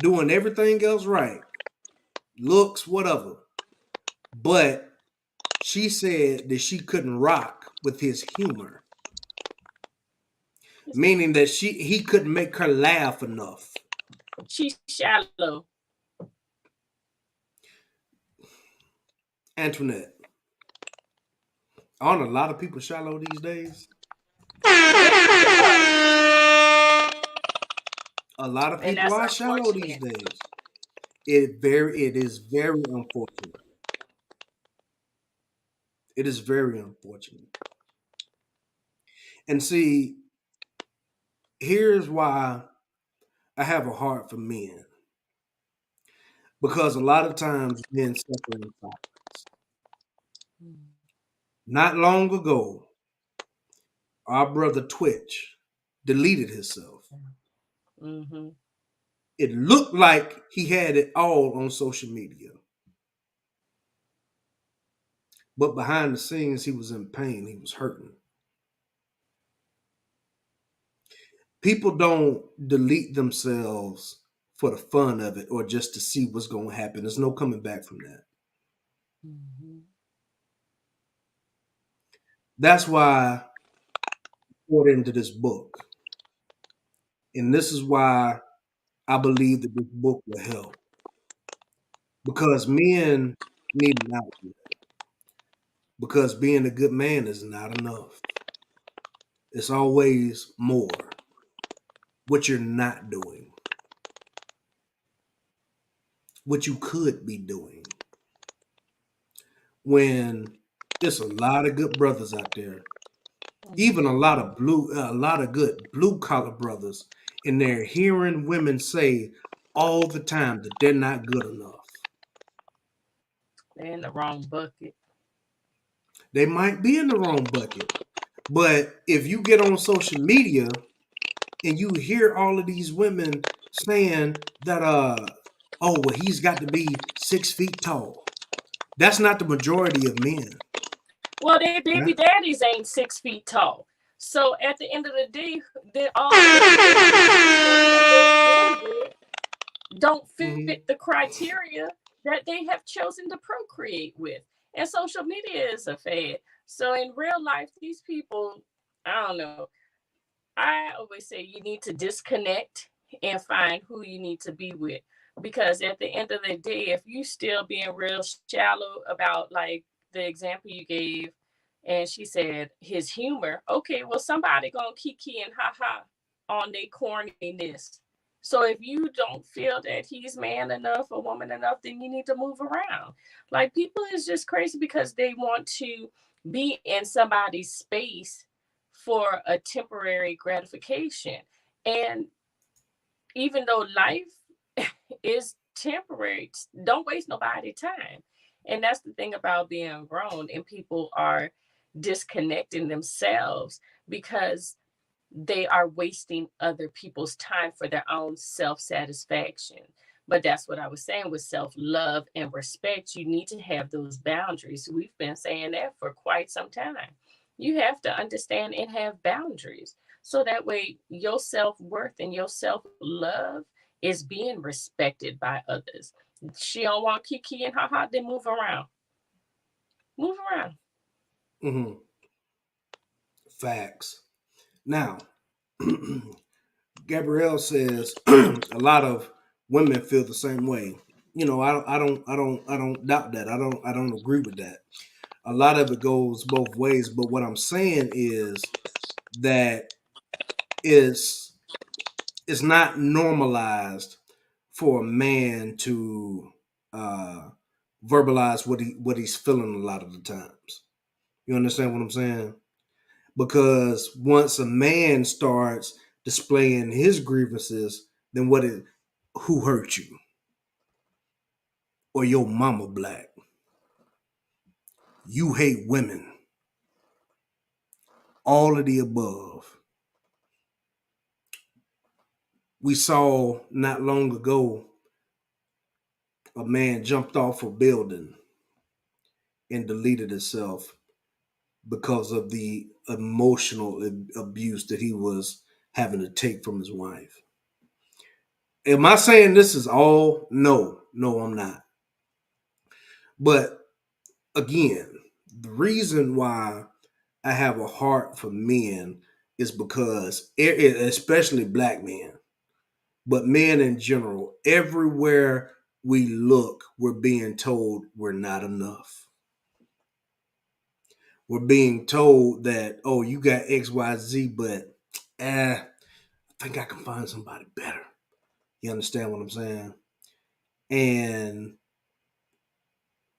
doing everything else right, looks, whatever. But she said that she couldn't rock with his humor, meaning that he couldn't make her laugh enough. She's shallow. Antoinette, aren't a lot of people shallow these days? A lot of And people that's are shallow these unfortunate. days. It is very unfortunate. It is very unfortunate. And see, here's why I have a heart for men. Because a lot of times men suffer in silence. Not long ago, our brother Twitch deleted himself. Mm-hmm. It looked like he had it all on social media. But behind the scenes, he was in pain. He was hurting. People don't delete themselves for the fun of it or just to see what's going to happen. There's no coming back from that. Mm-hmm. That's why I poured into this book. And this is why I believe that this book will help. Because men need an outlet. Because being a good man is not enough. It's always more. What you're not doing. What you could be doing. When there's a lot of good brothers out there, even a lot of good blue collar brothers, and they're hearing women say all the time that they're not good enough. They're in the wrong bucket. They might be in the wrong bucket, but if you get on social media and you hear all of these women saying that oh well he's got to be 6 feet tall, that's not the majority of men. Well, their Yeah? baby daddies ain't 6 feet tall. So at the end of the day, they're all don't Mm-hmm. fit the criteria that they have chosen to procreate with. And social media is a fad. So in real life, these people, I don't know. I always say you need to disconnect and find who you need to be with. Because at the end of the day, if you still being real shallow about like the example you gave, and she said his humor, okay, well, somebody gonna kiki and haha on their corniness. So if you don't feel that he's man enough or woman enough, then you need to move around. Like people is just crazy because they want to be in somebody's space for a temporary gratification. And even though life is temporary, don't waste nobody's time. And that's the thing about being grown, and people are disconnecting themselves because they are wasting other people's time for their own self-satisfaction. But that's what I was saying with self-love and respect. You need to have those boundaries. We've been saying that for quite some time. You have to understand and have boundaries. So that way your self-worth and your self-love is being respected by others. She don't want Kiki and haha, then move around. Move around. Mm-hmm. Facts. Now, Gabrielle says a lot of women feel the same way. You know, I don't doubt that. I don't agree with that. A lot of it goes both ways, but what I'm saying is that is it's not normalized for a man to uh, verbalize what he's feeling a lot of the times. You understand what I'm saying? Because once a man starts displaying his grievances, then who hurt you? Or your mama black. You hate women. all of the above. We saw not long ago a man jumped off a building and deleted himself because of the emotional abuse that he was having to take from his wife. Am I saying this is all? No, I'm not. But again, the reason why I have a heart for men is because, especially black men, but men in general, everywhere we look, we're being told we're not enough. We're being told that, oh, you got XYZ, but I think I can find somebody better. You understand what I'm saying? And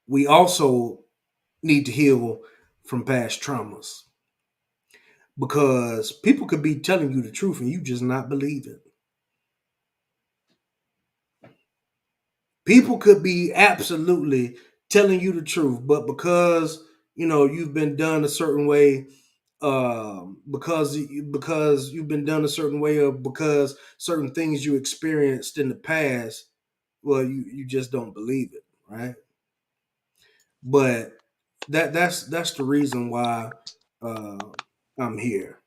we also need to heal from past traumas because people could be telling you the truth and you just not believe it. People could be absolutely telling you the truth, but because you've been done a certain way, because you've been done a certain way, or because certain things you experienced in the past, well, you just don't believe it, right? But that's the reason why I'm here,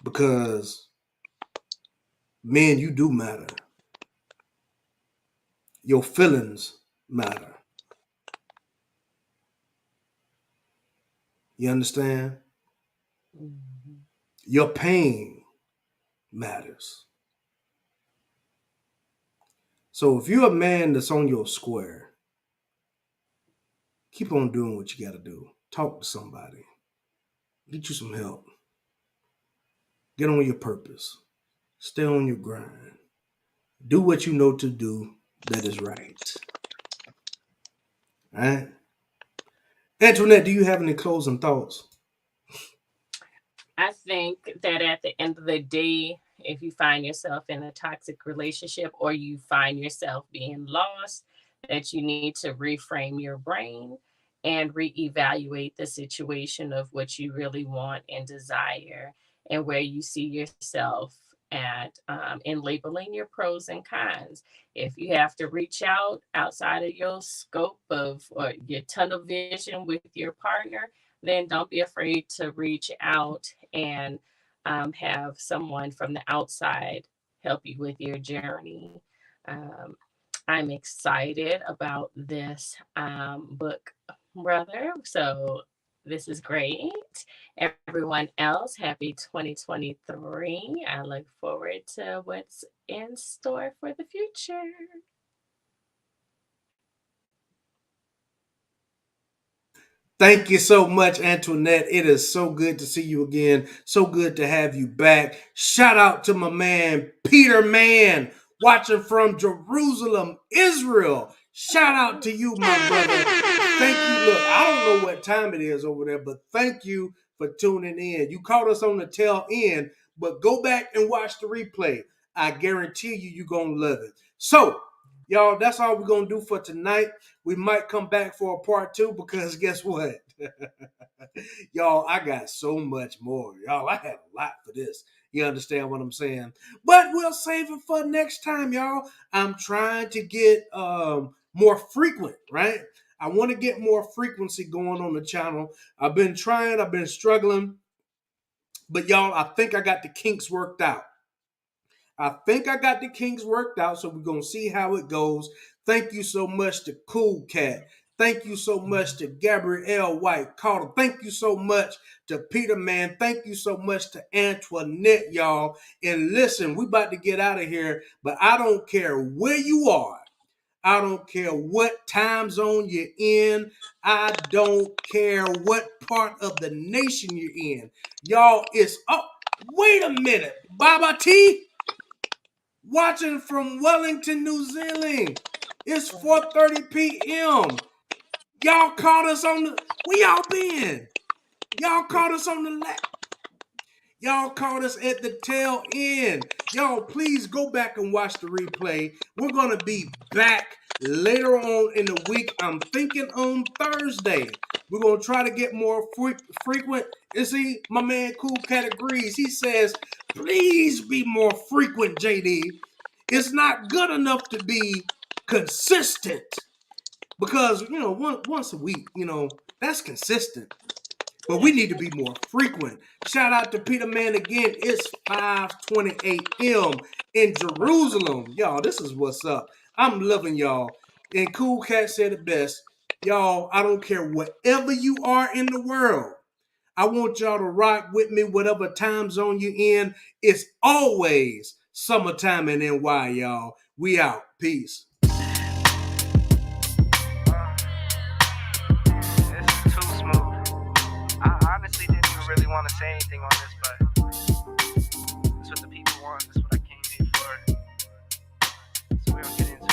because men, you do matter. Your feelings matter. You understand? Mhm. Your pain matters. So if you're a man that's on your square, keep on doing what you got to do. Talk to somebody. Get you some help. Get on your purpose. Stay on your grind. Do what you know to do that is right. All right? Antoinette, do you have any closing thoughts? I think that at the end of the day, if you find yourself in a toxic relationship or you find yourself being lost, that you need to reframe your brain and reevaluate the situation of what you really want and desire and where you see yourself at, in labeling your pros and cons. If you have to reach out outside of your scope of or your tunnel vision with your partner, then don't be afraid to reach out and have someone from the outside help you with your journey. Um, I'm excited about this book, brother. So this is great. Everyone else, happy 2023. I look forward to what's in store for the future. Thank you so much, Antoinette. It is so good to see you again. So good to have you back. Shout out to my man, Peter Mann, watching from Jerusalem, Israel. Shout out to you, my brother. Thank you. Look, I don't know what time it is over there, but thank you for tuning in. You caught us on the tail end, but go back and watch the replay. I guarantee you're going to love it. So, y'all, that's all we're going to do for tonight. We might come back for a part 2 because guess what? Y'all, I got so much more. Y'all, I had a lot for this. You understand what I'm saying? But we'll save it for next time, y'all. I'm trying to get more frequent, right? I want to get more frequency going on the channel. I've been trying, I've been struggling. But y'all, I think I got the kinks worked out. I think I got the kinks worked out, so we're going to see how it goes. Thank you so much to Cool Cat. Thank you so much to Gabrielle White Caudle. Thank you so much to Peter Mann. Thank you so much to Antoinette, y'all. And listen, we about to get out of here, but I don't care where you are. I don't care what time zone you're in. I don't care what part of the nation you're in. Y'all, it's up. Wait a minute. Baba T, watching from Wellington, New Zealand. It's 4:30 p.m. Y'all caught us on the. Where y'all been? Y'all caught us on the left. Y'all caught us at the tail end. Y'all, please go back and watch the replay. We're going to be back Later on in the week, I'm thinking on Thursday, we're going to try to get more frequent. You see, my man Cool Cat agrees. He says, please be more frequent, JD. It's not good enough to be consistent because, you know, once a week, you know, that's consistent. But we need to be more frequent. Shout out to Peter Man again. It's 5:20 a.m. in Jerusalem. Y'all, this is what's up. I'm loving y'all. And Cool Cat said it best. Y'all, I don't care wherever you are in the world. I want y'all to rock with me whatever time zone you're in. It's always summertime in NY, y'all. We out. Peace. This is too smooth. I honestly didn't even really want to say anything on this, but that's what the people want. That's what I came here for. So we're gonna get into it.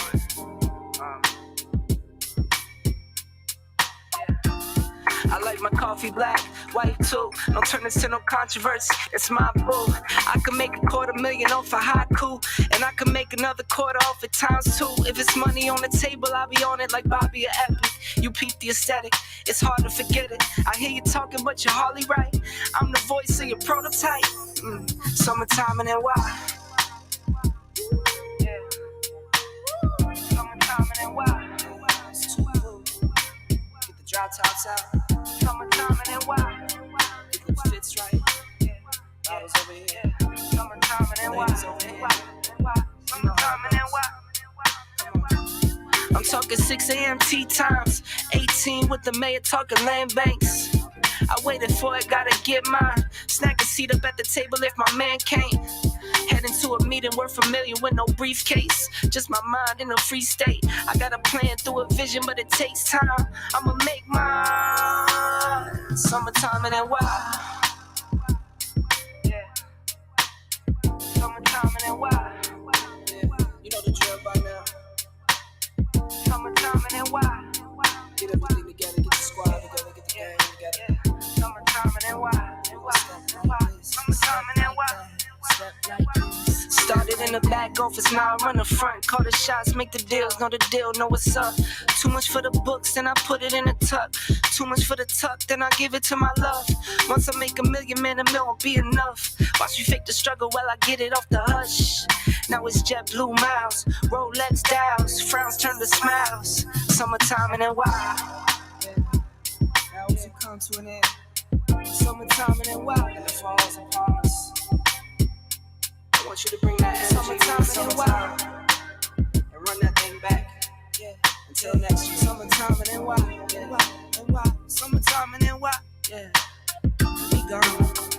I like my coffee black, white too. Don't turn this to no controversy. It's my boo. I can make $250,000 off a haiku, and I can make another quarter off it times 2. If it's money on the table, I'll be on it like Bobby or Epic. You peep the aesthetic, it's hard to forget it. I hear you talking, but you're hardly right. I'm the voice of your prototype. Summertime and NY. Yeah. Summertime and NY. It's too cool. Get the dry tops out. Summertime and NY. Get the fits right. Yeah. Bottles over here. Summertime and NY. Over here. Summertime and NY. I'm talking 6 a.m. tea times. 18 with the mayor talking land banks. I waited for it, gotta get mine. Snag a seat up at the table if my man can't. Head into a meeting, we're familiar with no briefcase. Just my mind in a free state. I got a plan through a vision, but it takes time. I'ma make mine. Summertime in NY. Yeah. Summertime in NY. Yeah. You know the drill by now. Summertime in NY. Get everything together, get the squad together, get the gang together. Yeah. Summertime in NY. Summertime in NY. Started in the back office, now I run the front. Call the shots, make the deals, know the deal, know what's up. Too much for the books, then I put it in a tuck. Too much for the tuck, then I give it to my love. Once I make $1 million, man, $1 million won't be enough. Watch me fake the struggle while I get it off the hush. Now it's JetBlue miles, Rolex dials, frowns turn to smiles. Summertime in NY. Yeah. Now as it comes to an end. Summertime in NY. And the falls upon us. I want you to bring that energy summertime and run that thing back. Yeah. Until next year. Summertime in NY. Yeah. NY. Summertime in NY. Yeah. We gone.